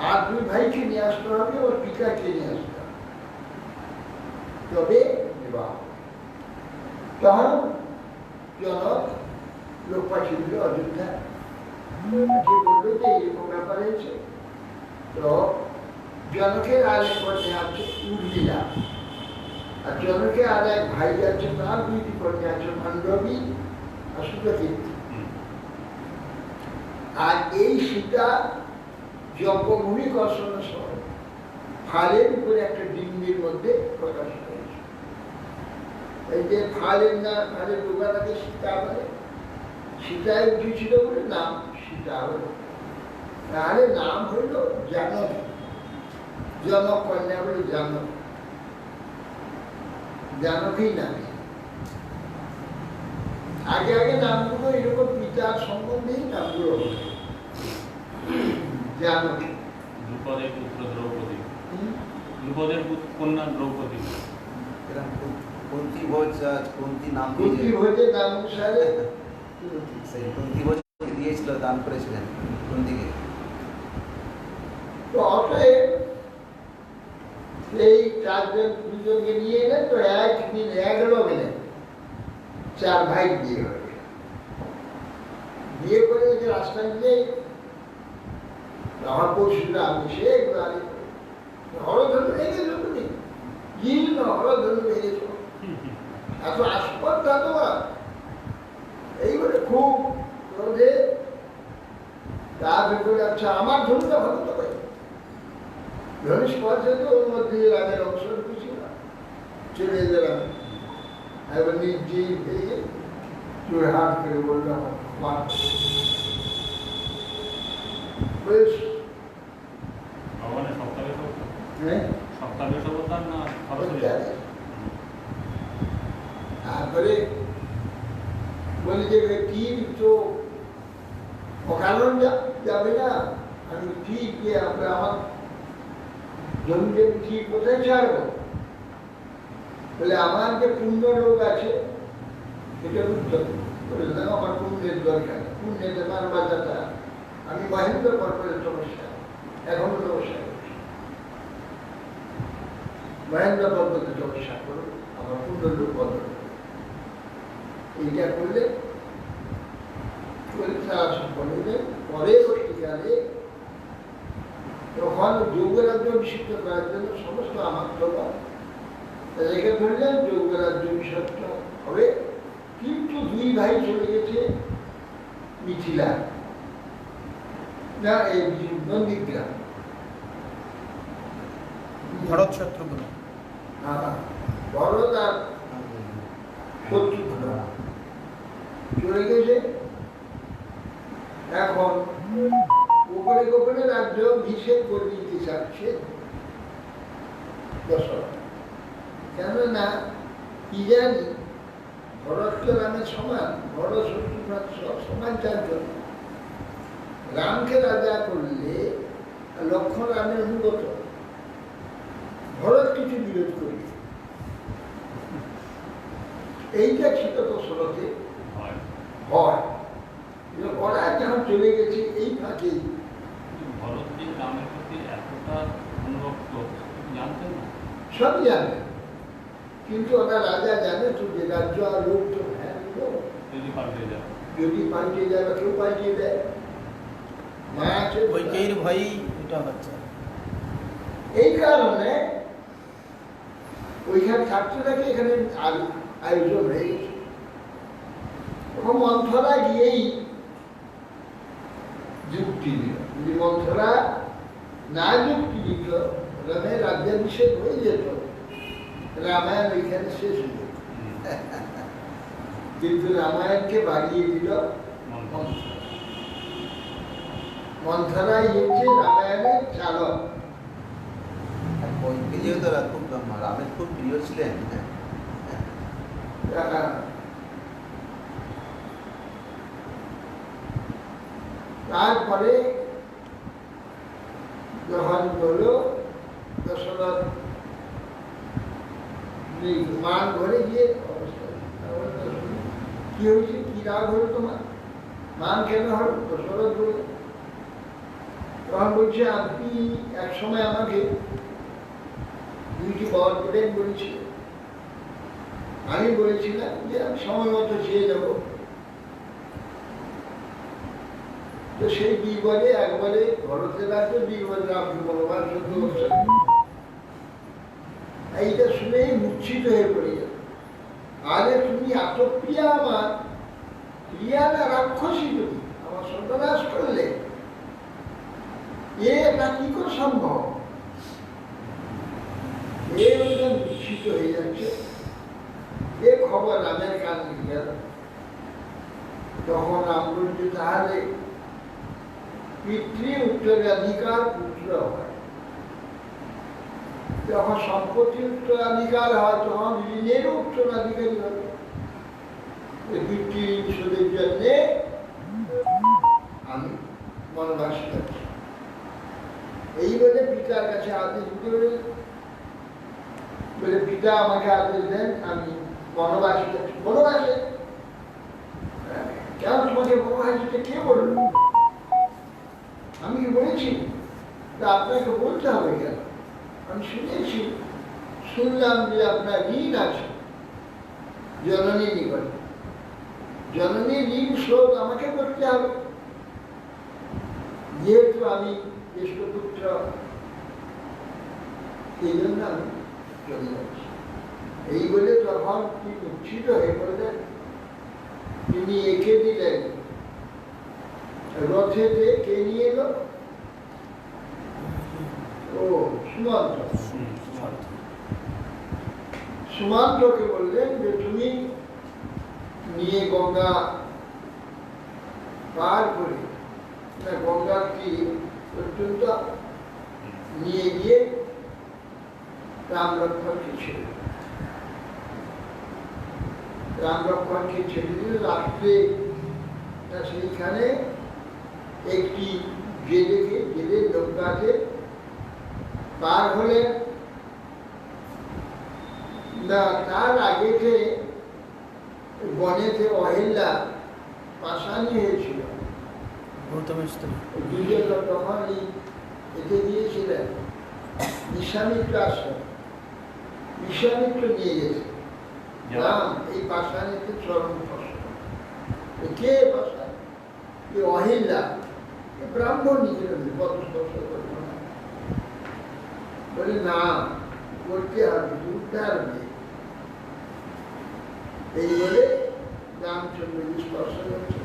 Speaker 1: আর দুই ভাইকে নিয়ে আসতে হবে, ওর পিতাকে নিয়ে আসতে হবে, তবে বিবাহ। তখন জনক লোক পাঠিয়ে দিল অযোধ্যা, বললো যে এরকম ব্যাপার হয়েছে। তো জনকের আরেক পথে আছে উর্মিলা, আর জনকে আর এক ভাই আছে, তার দুইটি কন্যা আছে, মান্ডবী আর সুতকীর্তি। আর এই সীতা যজ্ঞভূমি কর্ষণ সহ ফালের উপরে একটা ডিম্বির মধ্যে প্রকাশ করেছে। এই যে ফালের না, ফালের দোকানটাকে সীতা বলে, সীতায় উঠেছিল বলে নাম সীতা হলো। তাহলে নাম হইল জানকী, জনক কন্যা বলে জানক, জানকী নামে। আগে আগে নামগুলো এরকম পিতার সম্বন্ধেই নামগুলো হলো জানকী।
Speaker 4: দ্রুপদের পুত্র দ্রৌপদী, দ্রুপদের কন্যা দ্রৌপদী।
Speaker 3: কুন্তি ভোজ, কুন্তি নাম
Speaker 1: কুন্তি ভোজের নাম অনুসারে
Speaker 3: সেই কুন্তি ভোজ দিয়েছিল, দান করেছিলেন কুন্তিকে।
Speaker 1: তো অতএব এই চারজন দুজনকে নিয়ে এলেন, তো একদিন 11 দিনে 4 ভাই বিয়ে হবে। বিয়ে করে যে রাস্তায় গিয়ে আমার পরশুরাম সে হরধনু ভেঙে যাবে, জীর্ণ হরধনু ভেঙে যাবে, এত আসপর্দা তোমার, এইবারে খুব ক্রোধে। তারপরে আচ্ছা আমার ধনুটা ভালো তো ভাই, ধনুষ পথে তো ওর মধ্যে রামের অংশ কিছু না, চলে গেলাম। এবার নিজেই ভেঙে চোর হাত করে বললাম বেশ।
Speaker 4: ভগবানের সপ্তাহে
Speaker 1: হ্যাঁ,
Speaker 4: সপ্তাহে সবতার না সরাসরি?
Speaker 1: তারপরে বলি যে ঠিক তো অকারণ যাবে না, আমি ঠিক আমরা আমার জমিতে ঠিক কোথায় ছাড়বো, বলে আমার যে পুণ্য লোক আছে এটা উত্তম বলে না, আমার পুণ্যের দরকার, পুণ্যের আমার বাচ্চাটা আমি মহেন্দ্র পর্বতের সমস্যা এখনো সমস্যা করছি, মহেন্দ্র পর্বতের সমস্যা করুন, আমার পুণ্য লোক বদল এইটা করলে তারা সফল হইলেন। পরবর্তীকালে তখন যৌগরাজ্য অভিষিক্ত করার জন্য সমস্ত আমার রেখে ধরলেন, যৌগরাজ্য অভিষিক্ত হবে। কিন্তু 2 ভাই চলে গেছে মিথিলা, না এই নন্দীগ্রাম,
Speaker 2: ভরত শত্রুঘ্ন।
Speaker 1: ভরত আর শত্রুঘ্ন চলে গেছে। এখন গোপনে গোপনে রাজ্য নিষেধ করে দিতে চাচ্ছে দশরথ, কেননা কি জানি ভরত তো রামের সমান, ভরত শত্রুঘ্ন সব সমান চারজন। রামকে রাজা করলে লক্ষ্মণ রামের অনুগত, ভরত কিছু বিরোধ করি, এইটা ছিল দশরথে হয়। ওরা যখন চলে গেছে এই ফাঁকে
Speaker 4: ভরত যে রামের প্রতি এতটা অনুরক্ত জানতেন না?
Speaker 1: সব জানে, কিন্তু ওরা রাজা জানে তো যে রাজ্য আর লোক তো হ্যাঁ
Speaker 4: যদি পাল্টে যাবে,
Speaker 1: যদি পাল্টে যাবে, কেউ পাল্টে দেয়, মা আছে
Speaker 2: কইকেয়ীর ভয়ই এটা হচ্ছে।
Speaker 1: এই কারণে ওইখানে থাকতে থাকে, এখানে আয়োজন হয়ে গেছে। তখন মন্থরা গিয়েই যুক্তি দিল, যদি মন্থরা না যুক্তি দিত রামের রাজ্যাভিষেক হয়ে যেত, রামায়ণ ওইখানে শেষ হয়ে যেত। কিন্তু রামায়ণকে বাড়িয়ে দিল মন্থরাই হচ্ছে রামায়ণের চালক।
Speaker 3: যেহেতু খুব রামের খুব প্রিয় ছিলেন।
Speaker 1: তারপরে যখন হলো দশরথ মান ঘরে গিয়ে অবস্থা কি হয়েছে, কি রাগ হলো তোমার, মান কেন হলো? দশরথ বলে তখন বলছে আপনি এক সময় আমাকে 2টি বর দেবেন বলেছিল, আমি বলেছিলাম যে আমি সময় মতো চেয়ে যাব। তো সেই বিপদে একবারে ভরতের রাজ্য, বিপদে আপনি ভগবান 14 বছর এইটা শুনেই মূর্ছিত হয়ে পড়ে গেল। আরে তুমি এত প্রিয়া আমার, প্রিয়া না রাক্ষসী তুমি, আমার সর্বনাশ করলে, এটা কি করে সম্ভব? নিশ্চিত হয়ে যাচ্ছে, এ খবর রামের কান গেল। তখন রাম বলছে তাহলে পিতৃ উত্তরাধিকার পুত্র হয়, যখন সম্পত্তি উত্তরাধিকার হয় তখন ঋণেরও উত্তরাধিকারী হবে। পিতৃ শোধের জন্যে আমি বনবাসী আছি। এই বলে পিতার কাছে আদেশ দিতে বলে পিতা আমাকে আদেশ দেন আমি বনবাসী আছি। বনবাসে কেন তোমাকে বনবাসীতে কে বলল? আমি কি বলেছি? তা আপনাকে বলতে হবে কেন? আমি শুনেছি, শুনলাম যে আপনার ঋণ আছে জননী নিকটে, জননী ঋণ শোধ আমাকে করতে হবে, যেহেতু আমি জ্যেষ্ঠ পুত্র, সেই জন্য আমি চলে যাচ্ছি। এই বলে তখন কি উচ্ছিত হয়ে পড়লেন। তিনি এঁকে দিলেন রথেতে, কে নিয়ে এলো? ও সুমন্ত। সুমন্তকে বললেন যে তুমি নিয়ে গঙ্গা পার করে গঙ্গার কি পর্যন্ত নিয়ে গিয়ে রাম লক্ষ্মণকে ছেড়ে, রাম লক্ষ্মণকে ছেড়ে দিলে রাত্রে সেইখানে একটি জেলের নৌকাতে পার হলেন। না, তার আগেতে বনেতে অহিল্যা পাশানি হয়েছিল। দুজন তখন এতে দিয়েছিলেন বিশ্বামিত্র আশ্রম, বিশ্বামিত্র নিয়ে গেছে রাম এই পাশানিতে চরণ কষ্ট। কে পাশান? অহিল্যা, ব্রাহ্মণ নিজের কত স্পর্শ করবো না, বলে না করতে হবে, উদ্ধার নেই। এই বলে রামচন্দ্র স্পর্শ করছে,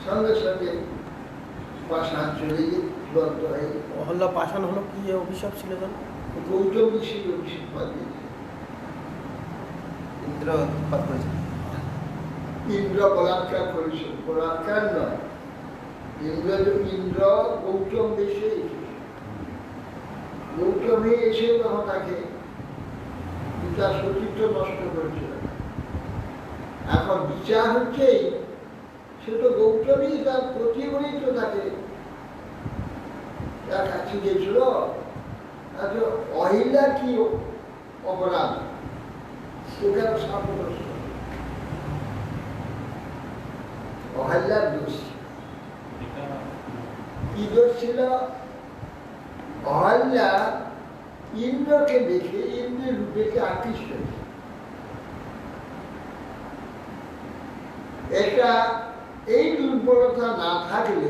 Speaker 1: সঙ্গে সঙ্গে পাশান চলে গিয়ে বদ্ধ হয়ে।
Speaker 2: অহল্যা পাষাণ হলো কি অভিশাপ ছিল যেন?
Speaker 1: গৌতম ঋষির অভিষেক দিয়েছে।
Speaker 3: ইন্দ্র উৎপাত করেছে,
Speaker 1: ইন্দ্র বলাৎকার করেছিল, বলাৎকার নয়, ইন্দ্র গৌতম বেশে এসেছে। গৌতমে এসে তখন তাকে তার সতীত্ব নষ্ট করেছিল। এখন বিচার হচ্ছে সে তো গৌতমই তার প্রতিবরী, তো তাকে তার কাছে গিয়েছিল। অহিল্যার কি অপরাধ? ওকে সাপগ্রস্ত, অহিল্যার দোষ কি দোষ ছিল? অহিল্যা ইন্দ্রকে দেখে ইন্দ্রের রূপেকে আকৃষ্ট হয়েছে। এটা এই দুর্বলতা না থাকলে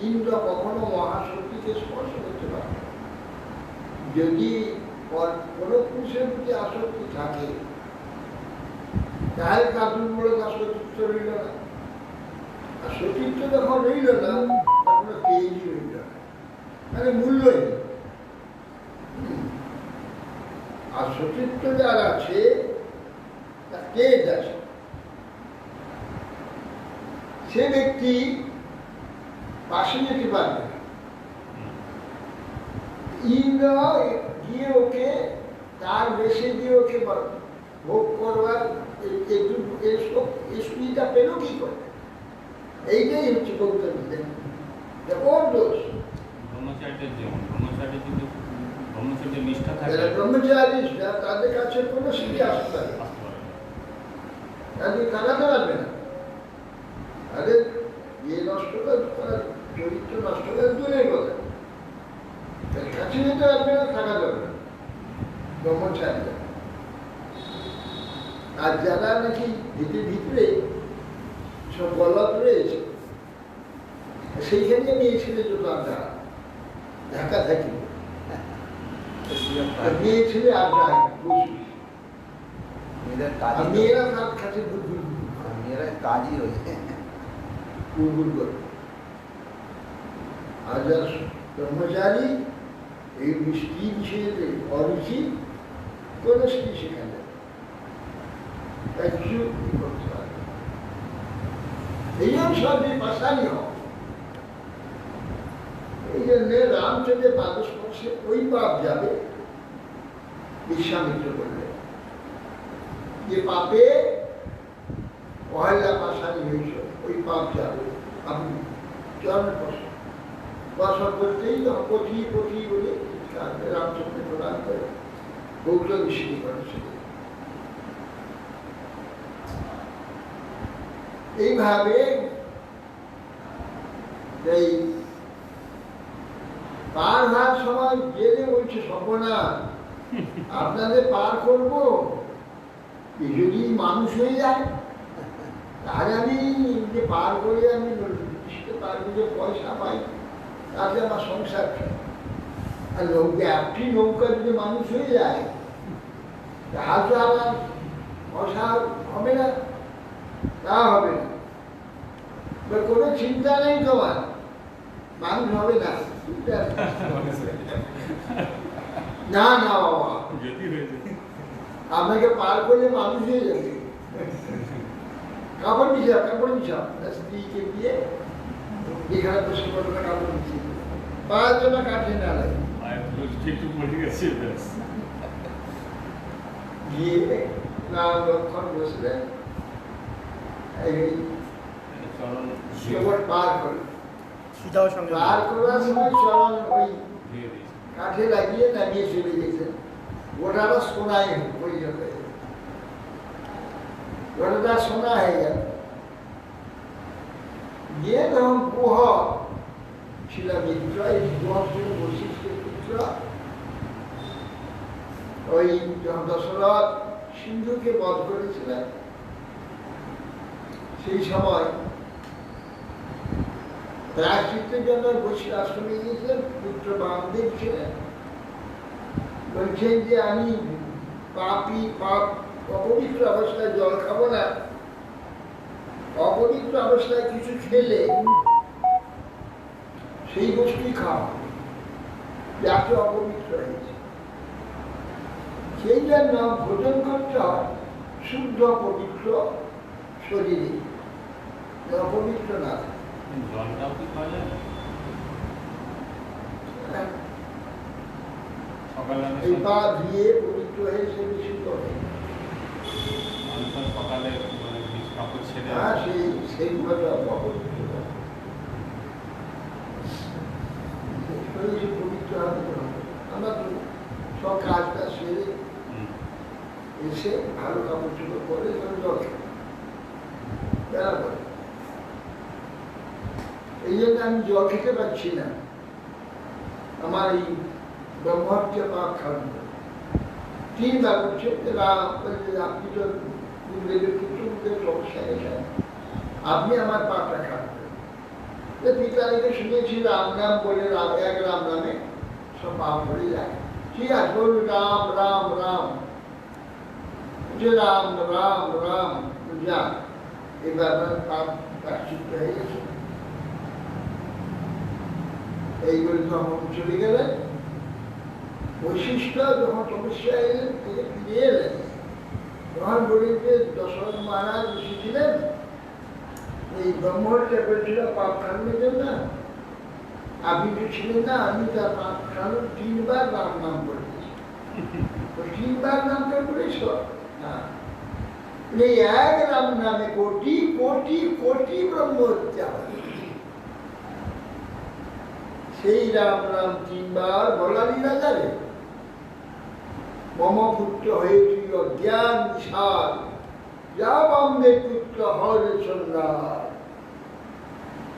Speaker 1: ইন্দ্র কখনো মহাশক্তিকে স্পর্শ করতে পারে। যদি কোনো পুরুষের প্রতি আসক্তি থাকে তাহলে তার দুর্বলতা সতীত্ব রইল না, আর সতীত্ব যখন রইল না তখন তেজই রইল না, মানে মূল্যই। আর সতীত্ব যার আছে তার তেজ আছে, সে ব্যক্তি পাশে যেতে পারবে না। ইন্দ্র গিয়ে ওকে তার বেশে দিয়ে ওকে ভোগ করবার স্ত্রীটা পেল কি করে? এইটাই হচ্ছে গৌতম ওর দোষ। ব্রহ্মচারীরা তাদের কাছে কোনো সিদ্ধি আসতে পারে, তাদের কাটাতে পারবে না। তাদের যে নষ্ট চরিত্র নষ্ট করে দূরের কথা, তার কাছে যেতে পারবে না, থাকা যাবে না ব্রহ্মচারীরা। আর যারা নাকি ভিতরে সব গল্প রয়েছে সেইখানে নিয়েছিল যত আমরা ঢাকা থাকি,
Speaker 3: বেশিরভাগ
Speaker 1: আর মেয়ে ছেলে আর যায় না, বসে।
Speaker 3: মেয়েদের
Speaker 1: আর
Speaker 3: কাজই
Speaker 1: মেয়েরা তার কাছে বুলবুল
Speaker 3: মেয়েরা কাজই হয়েছে
Speaker 1: বুলবুল করে। আর যারা ব্রহ্মচারী এই স্ত্রী বিষয়েতে অরুচি, কোন স্ত্রী সেখানে তাই কিছু করতে পারে। এই সবই পাশানি হোক। এই জন্য রামচন্দ্রের পাদস্পর্শে ওই পাপ যাবে, বিশ্বামিত্র বললে যে পাপে অহল্যা পাশানি হয়েছে, ওই পাপ যাবে। আপনি চরণে বসে বসা করতেই তখন পথি পথি বলে রামচন্দ্র প্রদান করে গৌতম ঋষি করেছে। এইভাবে এই পার হওয়ার সময় জেলে বলছে সপনা আপনাদের পার করবো, যদি মানুষ হয়ে যায় তাহলে আমি যে পার করে আমি পারবো, যে পয়সা পাই তাতে আমার সংসার। আর নৌকা একটি নৌকা যদি মানুষ হয়ে যায় তাহলে আমার পয়সা হবে না, তা হবে না। কোনো চিন্তা নেই তোমার, মানুষ হবে না, না না বাবা আপনাকে পার করলে মানুষ হয়ে যাবে। কাপড় বিছাও স্ত্রীকে দিয়ে এখানে 10 টাকা কাপড় বিছিয়ে পাওয়ার জন্য কাঠে না লাগে গিয়ে রাম লক্ষণ বসলেন, পার করলেন।
Speaker 2: সীতাও সঙ্গে
Speaker 1: পার করার সময় চরণ ওই কাঠে লাগিয়ে নামিয়ে চলে গেছেন। গোটাটা সোনাই পরিণত হয়ে গেল, গোটাটা সোনা হয়ে গেল। গিয়ে তখন গুহ ছিল মিত্র, এই গুহ ছিল বৈশিষ্ট্যের পুত্র। ওই যখন দশরথ সিন্ধুকে বধ করেছিলেন সেই সময় প্রায়শ্চিত্তের জন্য বৈশিষ্ট্য আশ্রমে গিয়েছিলেন। পুত্র বামদেব ছিলেন, বলছেন যে আমি পাপী পাপ অপবিত্র অবস্থায় জল খাবো না, অপবিত্র অবস্থায় কিছু খেলে সেই বস্তুই খাওয়া যাকে অপবিত্র হয়েছে। সেই জন্য ভোজন করতে হয় শুদ্ধ পবিত্র শরীরে, অপবিত্র না।
Speaker 4: জলটাও কি খাওয়া যায়? সকালে
Speaker 1: এই পা ধুয়ে পবিত্র হয়ে সে বিশুদ্ধ হয়ে
Speaker 4: সকালে কাপড় ছেড়ে
Speaker 1: সেইভাবে অপবিত্র শরীরে পবিত্র হবে। আমরা তো সব কাজটা সেরে এসে ভালো কাপড় চোপড় করে জল বেড়া করে। এই জন্য আমি জল খেতে পারছি না, আমার এই ব্রহ্মহত্যা পাপ খাবেন। 3 বার করছে আপনি তো পুত্রের সমস্যা গেছেন, আপনি আমার পাপটা খাবেন। পিতাকে শুনেছি রাম নাম বলে এক রাম নামে সব পাপ ভরে যায়। ঠিক আছে বলুন রাম রাম রাম, রাম রাম রাম যা, এবার পাপ প্রায়শ্চিত্ত হয়ে গেছে। এইগুলো যখন চলে গেলেন, বৈশিষ্ট্য যখন সমস্যা এলেন থেকে ফিরে এলেন, তখন বলেন যে দশরথ মহারাজ এসেছিলেন, এই ব্রহ্মহত্যা করেছিল পাপ খানের জন্য, আপনি তো ছিলেন না, আমি তার পাপ খানোর 3 বার রাম নাম করেছি। 3 বার নামটা করেছ না, এই এক রাম নামে কোটি কোটি কোটি ব্রহ্মহত্যা হয়। সেই রাম নাম 3 বার বলারই না যাবে। মম পুত্র হয়েছি অজ্ঞান বিশাল, যা বাম্বে পুত্র হরে সন্ন্যাস,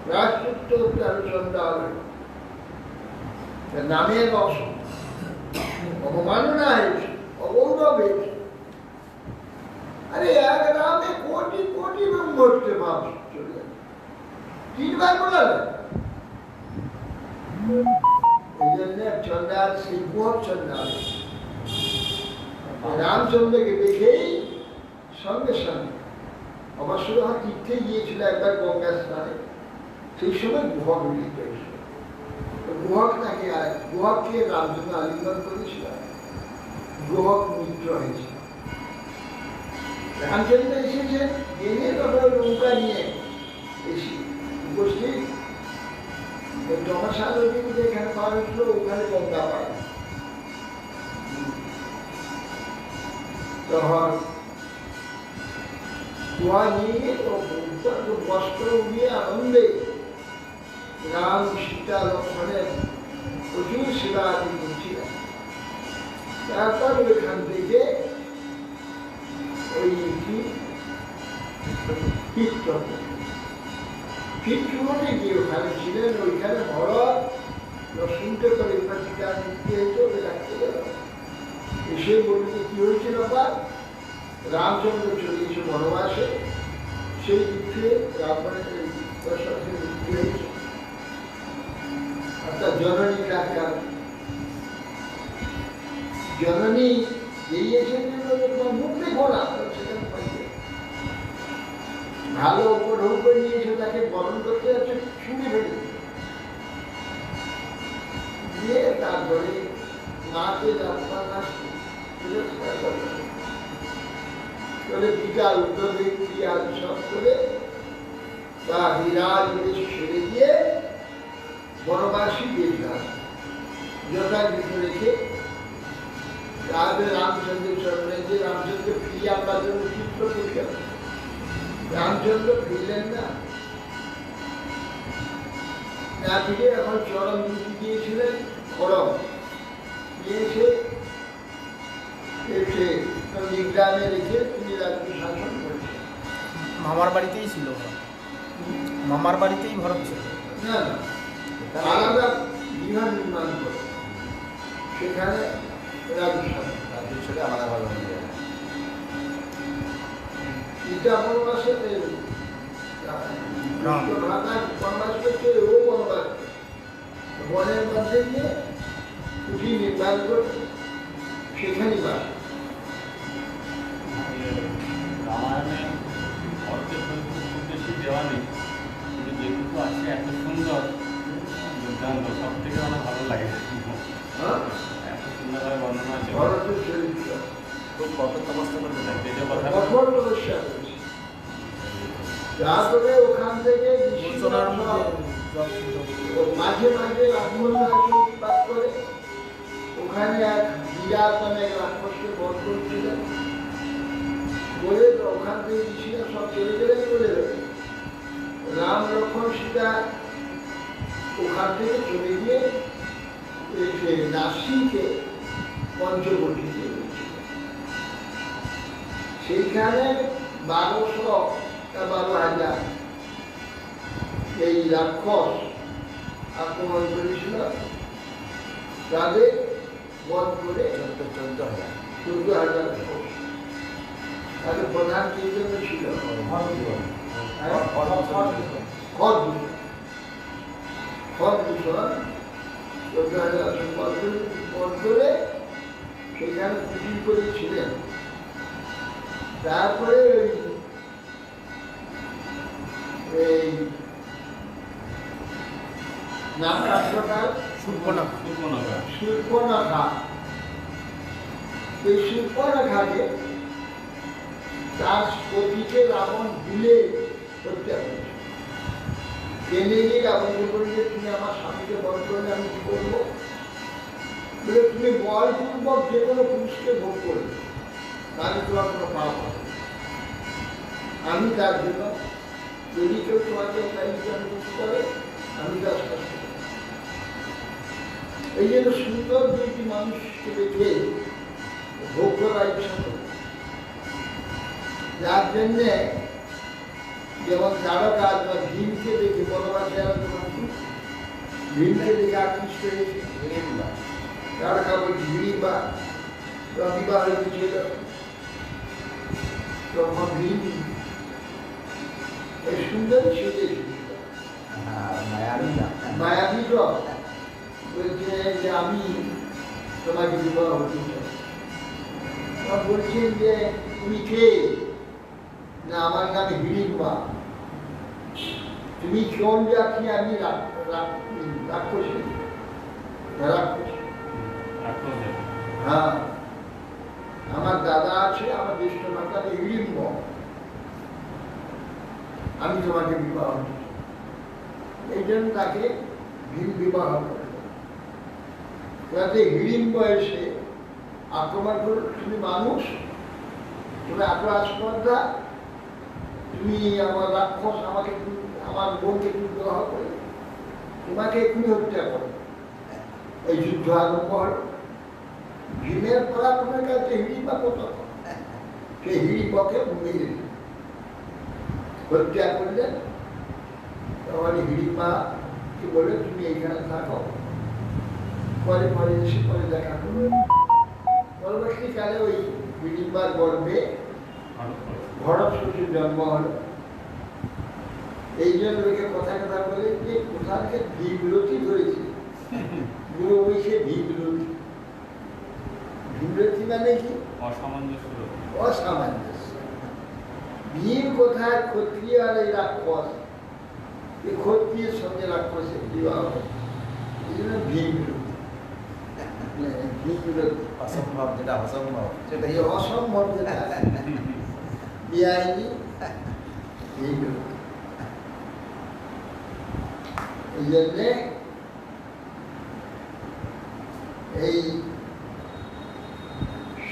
Speaker 1: রাজপুত্র তার সন্ন্যাস নামের অবমাননা হয়েছে, অগৌরব হয়েছে। আরে এক রামে কোটি কোটি ব্রহ্মত্বে ভাব চলে যাবে, 3 বার বলাবে। এই জন্য সন্ন্যাস, সেই গুহ সন্ন্যাস রামচন্দ্রকে দেখেই সঙ্গে সঙ্গে অবশ্য যখন তীর্থে গিয়েছিল একবার গঙ্গা স্নানে, সেই সময় গুহক মিলিত হয়েছিল। গুহককে রামচন্দ্র আলিঙ্গন করেছিল, গুহক মিত্র হয়েছিল। রামচন্দ্র এসেছেন, জেনে তখন নৌকা নিয়ে এসে উপস্থিত জমাশা নদী যেখানে পার হচ্ছিল ওখানে গঙ্গা পার। তখন দোয়া নিয়ে বস্ত্র উড়িয়ে আনন্দে রাম সীতা লক্ষ্মণের প্রচুর সেবা আদি করছিলেন। তারপর ওইখান থেকে ওই চিত্রপটে গিয়ে ওখানে ছিলেন, ওইখানে ভরত শুনতে করে প্রতিকার মুক্তি হয়েছে, ওকে রাখতে গেল। এসে বলতে কি হয়েছে ব্যাপার, রামচন্দ্র চলে গেছে বনবাসে, সেই যুদ্ধে রাবণের মুক্তি হয়েছে। অর্থাৎ জননী ডাক্তার, জননী দিয়েছেন মুক্তি ঘোরা সেখানে পাইছে। ভালো উপঢৌক করে নিয়েছে, তাকে বরণ করতে যাচ্ছে, শুনে ফেলে দিয়ে তারপরে মাকে আপনার বিকাল উদ্যোগে ক্রিয়া সব করে বা বিরাজ ছেড়ে দিয়ে বনবাসী গিয়েছিলাম যথাযথ রেখে। তারপরে রামচন্দ্রের চরণে যে রামচন্দ্র ফিরিয়ে আনবার জন্য চিত্র করলেন, রামচন্দ্র ফিরলেন না, না ফিরে এখন চরম দুটি দিয়েছিলেন, খড়ম দিয়েছে গ্রামে রেখে তিনি রাজ্য শাসন করেছেন।
Speaker 2: মামার বাড়িতেই ছিল, মামার বাড়িতেই ভরত ছিল
Speaker 1: না, আলাদা বিহার নির্মাণ করে সেখানে রাজ্য শাসন
Speaker 3: ছেলে আলাদাভাবে হয়ে যায়।
Speaker 1: এটা বনবাসে বনবাস করছে, ও বনবাস বনের মধ্যে গিয়ে কুঠি নির্মাণ করে সেখানেই বাস।
Speaker 4: রামায়ণে অর্থের খুব বেশি দেওয়া নেই, কিন্তু যেটুকু আছে এত সুন্দর, দুর্দান্ত, সব থেকে আমার ভালো লাগে। এত সুন্দরভাবে বর্ণনা আছে,
Speaker 1: ভরতের চরিত্র
Speaker 3: খুব কঠোর তপস্যা করতে থাকে।
Speaker 4: যে কথা
Speaker 1: কঠোর তপস্যা করেছে। তারপরে ওখান থেকে
Speaker 2: সোনার মধ্যে জল ছিল।
Speaker 1: মাঝে মাঝে রাজমন্ত্রী করে ওখানে এক বিরাট নামে রাক্ষসকে বধ করছিলেন বলে ওখান থেকে ঋষিরা সব চলে গেলেন বলে রাম লক্ষ্মণ সীতা ওখান থেকে চলে গিয়ে নাসিকে পঞ্চবটী দিয়ে সেইখানে 12,000 এই রাক্ষস আক্রমণ করেছিল, তাদের বধ করে 14,000 তাদের প্রধান তিনজন ছিল খড়দূষণ 14,000 বধ করে সেখানে কুটির করেছিলেন। তারপরে এই সুর্পনখা, এই সুর্পনখাকে তার পতিকে রাবণ ভুলে হত্যা করেছে। জেনে গিয়ে রাবণকে বলছে, তুমি আমার স্বামীকে বধ করলে আমি কি করবো? বলে তুমি বলপূর্বক যে কোনো পুরুষকে ভোগ করবে, তাহলে তোমার কোনো পাপ হবে। আমি তার জন্য যদি কেউ তোমাকে কিছু করে আমি তার শাস্তি করব। এই জন্য সুন্দর দুইটি মানুষকে দেখে ভোগ করার ইচ্ছা করে, যার জন্যে যেমন তারকা বা ভীমকে দেখে বনবাসে ভীমকে দেখে আকৃষ্ট হয়েছে। তারকা বলছি হিড়িম্বা বিবাহ হয়েছিল, তখন ভীম এই সুন্দর সেজেছিল মায়াবী বলছে যে আমি তোমাকে বিবাহ হতে চাই। তখন বলছেন যে তুমি কে? না, আমার নাম হিড়িম্বা। তুমি কোন জাতি? আমি রাক্ষসী। রাক্ষসী। হ্যাঁ, আমার দাদা আছে, আমার জ্যেষ্ঠ মাতা হিড়িম্ব। আমি তোমাকে বিবাহ দিচ্ছি। এই জন্য তাকে ভীম বিবাহ করে। যাতে হিড়িম্ব এসে আক্রমণ করো, তুমি মানুষ, তুমি এত আস্পর্ধা, তুমি আমার রাক্ষস, আমাকে আমার বোনকে তুমি বিবাহ করে, তোমাকে এক্ষুনি হত্যা করো। এই যুদ্ধ আরম্ভ হল। ভীমের পরাক্রমের কাছে হিড়িম্বা কত, সেই হিড়িম্বকে মেরে হত্যা করলেন। তখন হিড়িম্বা কি বলে, তুমি এইখানে থাকো, পরে পরে এসে পরে দেখা করবে। পরবর্তীকালে ওই হিড়িম্বার গর্ভে ভরত শ্বশুর জন্ম হল। এই জন্য লোকে কথা কথা বলে যে কোথাকে ভীমরতি ধরেছে, গুরু বইছে ভীমরতি। ভীমরতি মানে কি? অসামঞ্জস্য। ভীম কোথায়? ক্ষত্রিয় আর এই রাক্ষস, এই ক্ষত্রিয়ের সঙ্গে রাক্ষসের বিবাহ হয়, এই জন্য ভীমরতি।
Speaker 3: অসম্ভব, যেটা অসম্ভব সেটাই
Speaker 1: অসম্ভব, যেটা বেআইনি, ভীমরতি। এই জন্যে এই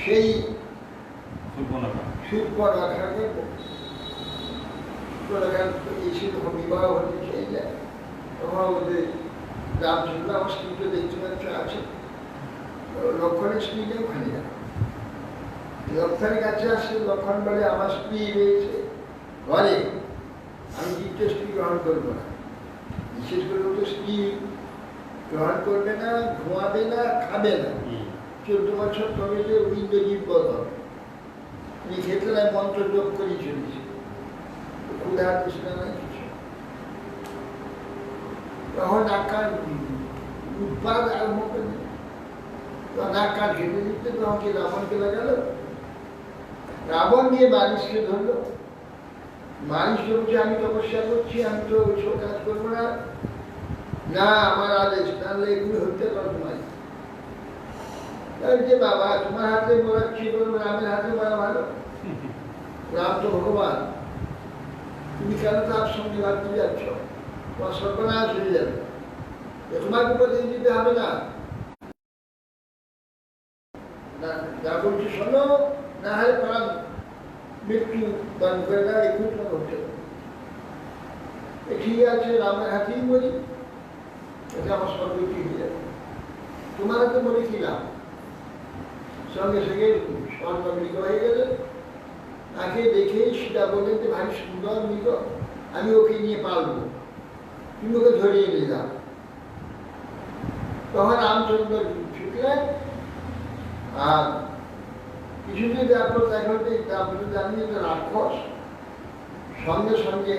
Speaker 1: সেই সুপর্ণাখাকে এসে যখন বিবাহ হতে সেই যায়, তখন ওদের রামচন্দ্র আমার স্ত্রীকে দেখতে পাচ্ছে আছে, লক্ষণের স্ত্রীকে ওখানে যায়। লক্ষণের কাছে আসছে, লক্ষণ বলে আমার স্ত্রী রয়েছে ঘরে, আমি দ্বিতীয় স্ত্রী গ্রহণ করবো না। বিশেষ করে তো স্ত্রী গ্রহণ করবে না, ঘুমাবে না, খাবে না। 14 বছর তবে যে ইন্দ্রজিৎ বদল উনি খেতে নাই, মন্ত্র যোগ করেই চলেছে, ক্ষুধা তৃষ্ণা নাই কিছু। তখন আকার উৎপাদ আরম্ভ করলেন, তখন আকার খেতে দিতে, তখন কি রাবণকে লাগালো। রাবণ গিয়ে মানুষকে ধরলো। মানুষ বলছে আমি তপস্যা করছি, আমি তো ওইসব কাজ করবো না, না আমার আদেশ, তাহলে এগুলো হত্যা করো তোমায়। যে বাবা তোমার হাতে মরাচ্ছি, বলবো রামের হাতে মরা ভালো, রাম তো ভগবান, তুমি কেন তার সঙ্গে লাগতে যাচ্ছ? তোমার সর্বনাশ হয়ে যাবে, তোমাকে উপদেশ দিতে হবে না। যা বলছি শোনো, না হয় প্রাণ মৃত্যু দান করে না, এগুলো তোমার হচ্ছে। ঠিক আছে, রামের হাতেই বলি, এটা আমার সঙ্গে ঠিক হয়ে যাবে, তোমার হাতে বলে কি লাভ? সঙ্গে সঙ্গে স্বর্ণ মৃগ হয়ে গেলে, তাকে দেখে সীতা বললেন যে ভারী সুন্দর মৃগ, আমি ওকে নিয়ে পালবো, তুমি ওকে ধরিয়ে নিয়ে যাও। তখন রামচন্দ্র ছুটলেন, আর কিছুদিন তারপর দেখা হচ্ছে তারপরে জানিয়ে তো রাক্ষস, সঙ্গে সঙ্গে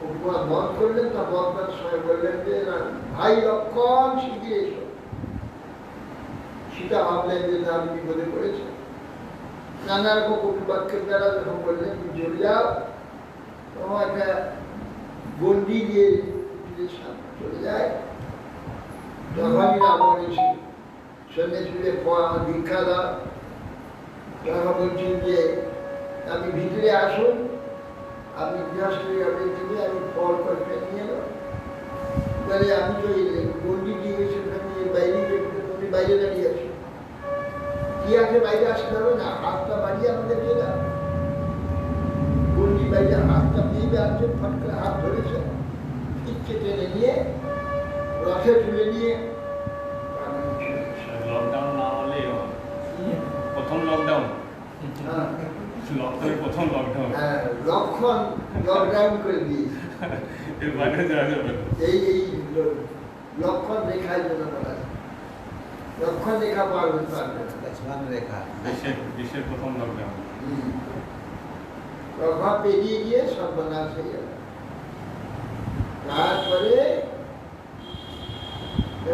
Speaker 1: উপবাস বধ করলেন। তা বধ করার সময় বললেন যে ভাই লক্ষণ শিখিয়ে এসো। সীতা ভাবলেন যে তার বিপদে পড়েছে, নানা রকম কটুবাক্যের দ্বারা যখন বললেন তুমি চলে যাও, তোমার একটা গন্ডি দিয়ে চলে যায়। তখনই রাবণ এসে সন্ন্যাসীদের আমার ভিক্ষা দাও। তখন বলছেন যে আপনি ভিতরে আসুন, আপনি গৃহস্থ থেকে আমি ফল করে নিয়ে এলো। তাহলে আমি তো গন্ডি দিয়ে গেছি, বাইরে তুমি বাইরে দাঁড়িয়ে আছো, কি আছে বাইরে আসতে হবে না, হাতটা বাড়িয়ে আমাদের দিয়ে দাও। গন্ডি বাইরে হাতটা দিয়ে আসছে, ফট করে হাত ধরেছে, ইচ্ছে টেনে নিয়ে রথে তুলে নিয়ে
Speaker 4: লকডাউন না হলে প্রথম লকডাউন, প্রথম লকডাউন,
Speaker 1: লক্ষণ লকডাউন করে দিয়েছে। এই এই লক্ষণ রেখার জন্য বলা যায়, লক্ষণ রেখা পার হতে পারবে
Speaker 3: লক্ষ্মণ রেখা,
Speaker 4: বিশ্বের প্রথম লকডাউন।
Speaker 1: প্রভাব পেরিয়ে গিয়ে সর্বনাশ হয়ে যাবে। তারপরে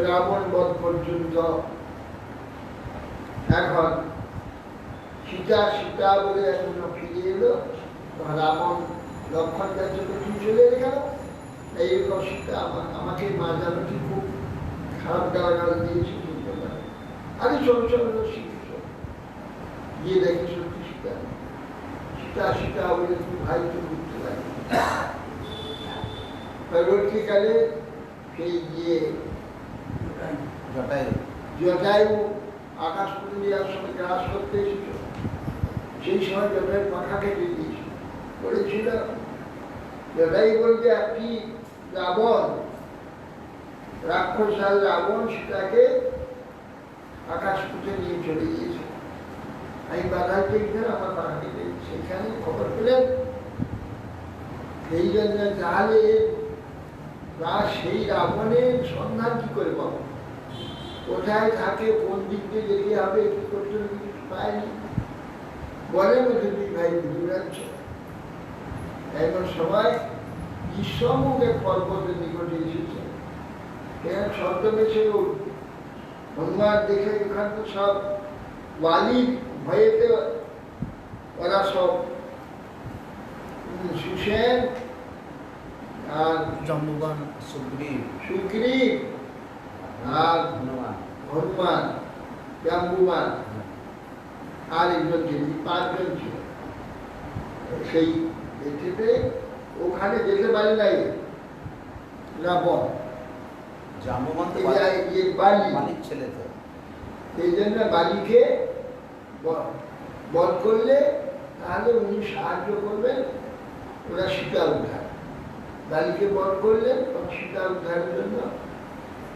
Speaker 1: রাবণ বধ পর্যন্ত এখন সীতা সীতা বলে এখন ফিরে এলো, রাবণ লক্ষণ কাছে চলে গেল। এইরকম সীতা আমাকে মা জানকী খুব খারাপ গালাগাল দিয়েছে, শুনতে পারে। আরে ছোট ছোট শিখেছ, গিয়ে দেখে সত্যি সীতা সীতা সীতা বলে তুমি ভাই তো ঘুরতে লাগে। পরবর্তীকালে সেই গিয়ে জটায়ু আকাশ পুরুলিয়ার সঙ্গে গ্রাস করতে এসেছিল, সেই সময় জটায়ু পাখা কেটে দিয়েছিল, বলেছিল জটায়ু বলতে একটি রাবণ, রাক্ষস আর রাবণ সীতাকে আকাশ পুঁতে নিয়ে চলে গিয়েছে, আমি বাধা দেখবেন আমার পাখা কেটে সেখানে খবর পেলেন। সেই জন্য তাহলে সেই রাবণের সন্ধান কি করে পাবো, কোথায় থাকে, কোন দিক দিয়ে যেতে হবে, কি করতে হবে, কিছু পায়নি। বলে মধ্যে দুই ভাই ঘুরে বেড়াচ্ছে। এমন সময় ঈশ্বরমুখে পর্বতের নিকটে এসেছে, এখানে ছদ্মবেশে হনুমান দেখে এখানে তো সব বালির ভয়েতে ওরা সব সুসেন আর
Speaker 2: জাম্বুবান,
Speaker 1: সুগ্রীব আর হনুমান, জাম্বুবান আর একজন ছিল, 5 জন ছিল। সেই এতে ওখানে যেতে পারে নাই রাবণ, বালির ছেলে, তো সেই জন্য বালিকে বধ করলে তাহলে উনি সাহায্য করবেন, ওরা সীতা উদ্ধার। বালিকে বধ করলেন সীতা উদ্ধারের জন্য,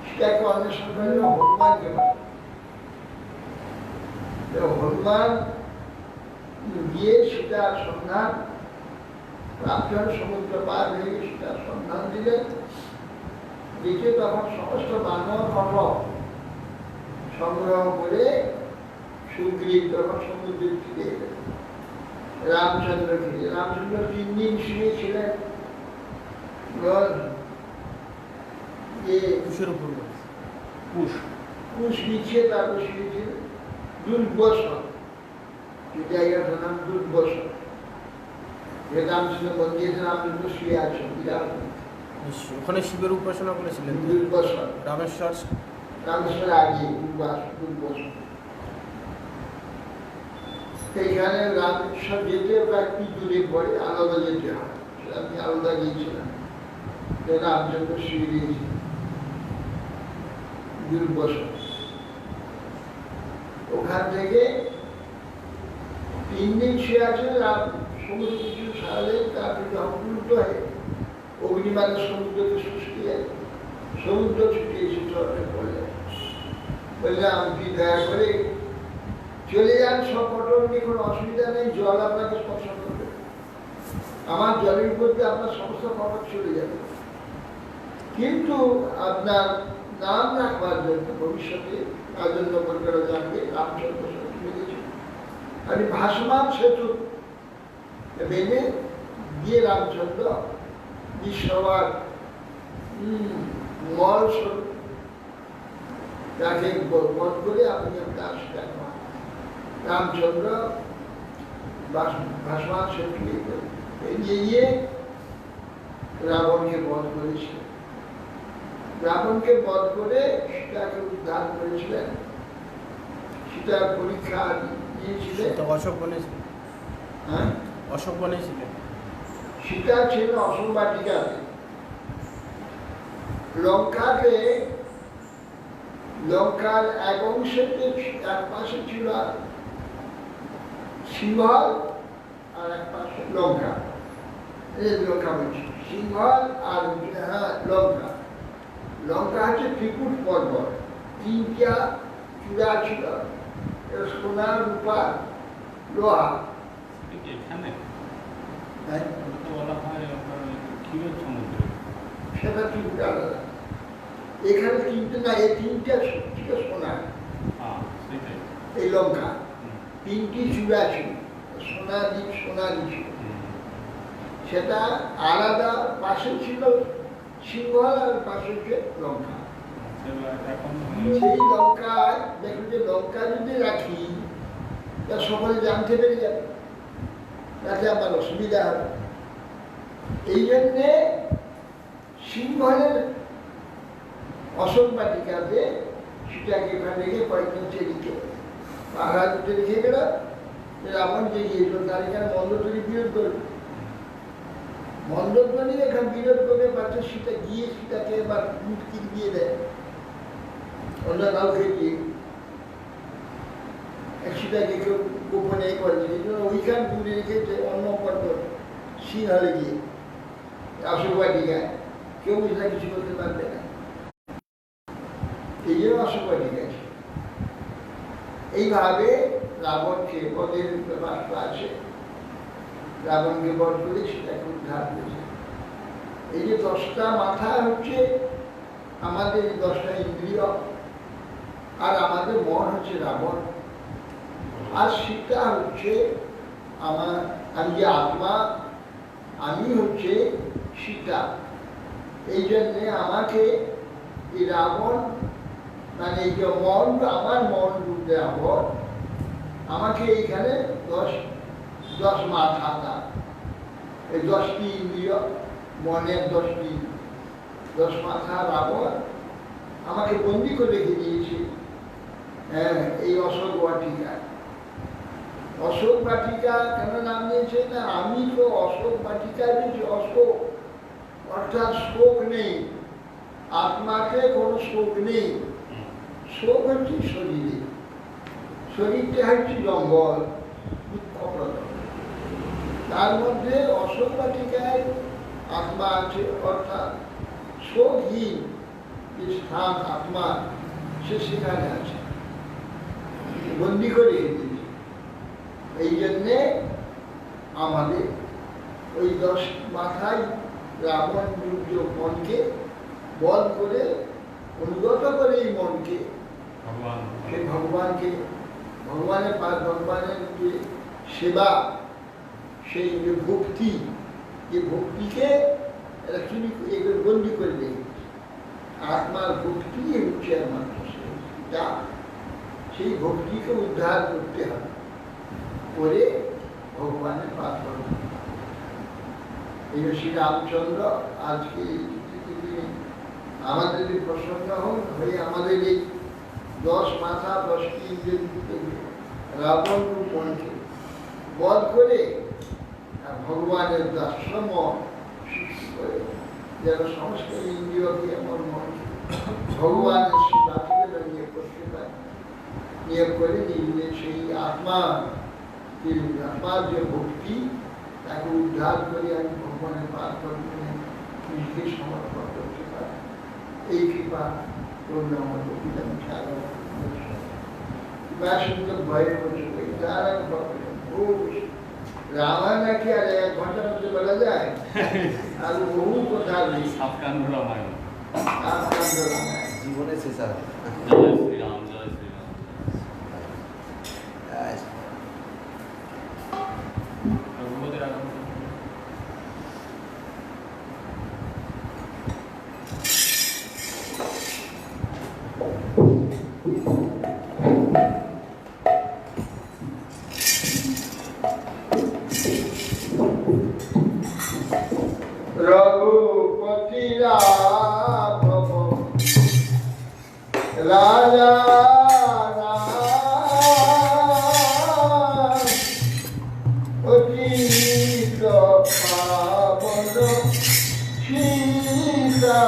Speaker 1: সীতাকে অন্বেষণ করলেন হনুমানকে। হনুমান গিয়ে সীতার সন্ধান প্রাপ্ত, সমুদ্র পার হয়ে গিয়ে সীতার সন্ধান দিলেন। দেখে তখন সমস্ত মানব কটক সংগ্রহ করে সুগ্রীব তখন সমুদ্রের ফিরে এলেন, রামচন্দ্র ফিরে। রামচন্দ্র 3 দিন শুয়েছিলেন কুশ বিছিয়ে, তারপর শুয়েছিলেন দুর্বসন, যে জায়গাটার নাম দুর্বসন। রামচন্দ্র মন্দিরে রামচন্দ্র শুয়ে আছেন বিরাট,
Speaker 2: ওখানে শিবের উপাসনা করেছিলেন
Speaker 1: দুর্বসন,
Speaker 2: রামেশ্বর
Speaker 1: আগে দুর্বসন। সেইখানে রামেশ্বর যেতে একটু দূরে পড়ে, আলাদা যেতে হয়, আমি আলাদা গিয়েছিলাম। রামচন্দ্র শুয়ে গিয়েছিলেন দুর্বসন। ওখান থেকে 3 দিন শুয়ে আছেন, সমুদ্র কিছু সারালেন, তারপরে যখন উল্টো হয়ে অগ্নিমানে সমুদ্রকে সৃষ্টি হয়, সমুদ্র ছুটে এসে চর্চা করলেন, বললাম আপনি দয়া করে চলে যান, সব পটল নিয়ে কোনো অসুবিধা নেই, জল আপনাকে স্পর্শ করবে, আমার জলের মধ্যে আপনার সমস্ত পটল চলে যাবে, কিন্তু আপনার নাম রাখবার জন্য ভবিষ্যতে তার জন্য কলকাতা জানবে রামচন্দ্র মিলেছে। আমি ভাসমান সেতু মেনে দিয়ে রামচন্দ্র বিশ্ববার মল তাকে বধ করে আপনি আপনার রামচন্দ্র ভাসমান সেতু এগিয়ে গিয়ে রাবণকে বধ করেছিলেন। রাবণকে বধ করে সীতাকে উদ্ধার করেছিলেন, সীতার পরীক্ষা দিয়েছিলেন।
Speaker 2: অশোক বনেছিলেন,
Speaker 1: হ্যাঁ
Speaker 2: অশোক বনেছিলেন।
Speaker 1: সীতা ছিল অশোক বাটিকাতে। লঙ্কার এক অংশতে এক পাশে ছিল সিংহল আর এক পাশে লঙ্কা, লঙ্কা বলছি সিংহল আর লঙ্কা। লঙ্কা হচ্ছে ত্রিকুট পর্বত, 3টা চূড়া ছিল, সোনা রূপা লোহা। সেটা ত্রিকুট আলাদা, এখানে 3টে না, এই 3টা ছিল সোনা। এই লঙ্কা 3টি চূড়া ছিল, সোনালি ছিল, সেটা আলাদা। পাশে ছিল সিংহল আর পাশে লঙ্কা। সেই লঙ্কায় দেখুন যে লঙ্কা যদি রাখি তা সকলে জানতে পেরে যাবে, তাতে আমার অসুবিধা হবে। এই জন্যে সিংহের অশোক বাটিকাতে সেটাকে এখানে রেখে কয়েকজন চেরিকে পাহাড় দুটো রেখে গেল। রাবণ যে গিয়েছিল তার এখানে মন্দধ্বনি বিরোধ করবে, মন্দধ্বনি এখানে বিরোধ করবে পাচ্ছে, সেটা গিয়ে সেটাকে এবার মুক্তি দিয়ে দেয় অন্য কাউকে দিয়ে, সেটাকে কেউ গোপনে করেছে। এই জন্য ওইখান দূরে রেখেছে অন্য পর্বত সিংহলে গিয়ে অশোক বাটিকায়, কেউ সেটা কিছু করতে পারবে না। এই জন্য অশোক বাটিকা আছে। এইভাবে রাবণকে পদের বাস্ত আছে, রাবণকে বধ করে সেটাকে উদ্ধার করেছে। এই যে 10টা মাথা হচ্ছে আমাদের 10টা ইন্দ্রিয়, আর আমাদের মন হচ্ছে রাবণ, আর সীতা হচ্ছে আমি যে আত্মা, আমি হচ্ছে সীতা। এই জন্যে আমাকে এই রাবণ মানে এই যে মন, আমার মন রূপ রাবণ, আমাকে এইখানে 10 মাথা না, এই 10টি ইন্দ্রিয়, মনের 10 মাথা রাবণ আমাকে বন্দি করে রেখে দিয়েছে। হ্যাঁ, এই অশোক বাটিকায়। অশোক বাটিকা কেন নাম দিয়েছে না, আমি তো অশোক বাটিকায় রয়েছি। অশোক অর্থাৎ শোক নেই, আত্মাকে কোনো শোক নেই। শোক হচ্ছে শরীরে, শরীরটা হচ্ছে জঙ্গল, তার মধ্যে অশোক বাটিকায় আত্মা আছে, অর্থাৎ শোকহীন যে স্থান আত্মা, সে সেখানে আছে, বন্দি করে দিয়েছে। এই জন্যে আমাদের ওই 10 মাথায় রাবণ রুদ্র মনকে বধ করে, অনুগত করে এই মনকে সে ভগবানকে, ভগবানের যে সেবা, সেই যে ভক্তি, যে ভক্তিকে অ্যাকচুয়ালি বন্দি করে রেখেছে। আত্মার ভক্তি হচ্ছে একমাত্র যা, সেই ভক্তিকে উদ্ধার করতে হবে, করে ভগবানের পাঠ করবে। এই শ্রী রামচন্দ্র আজকে আমাদের এই প্রসন্ন হয়ে আমাদের এই 10 মাথা 10টি ইন্দ্রিয় রাবণ মনকে বধ করে ভগবানের দাস্যম সৃষ্টি করে, যেন সমস্ত ইন্দ্রিয়কে এমন মনকে ভগবানের সেবাকে নিয়োগ করতে পারে। নিয়োগ করে নিজেদের সেই আত্মার যে ভক্তি, তাকে উদ্ধার করে আমি ভগবানের পাঠ করতে নিজেকে সমর্পণ করতে পারি। এই কৃপা করুন আমার প্রতিদান ছাড়া ভয়ের করছে তারা খুব রামায়ণ নাকি আর 1 ঘন্টার মধ্যে বলা যায়, আর বহু কথা নেই।
Speaker 4: সাতকান্ড রামায়ণ
Speaker 3: জীবনে শেষ আর
Speaker 4: জয় শ্রীরাম, জয় শ্রীরাম। রঘুপতির আগমন।
Speaker 1: রঘুপতি রাম রাজা অতীত পাবন সীতা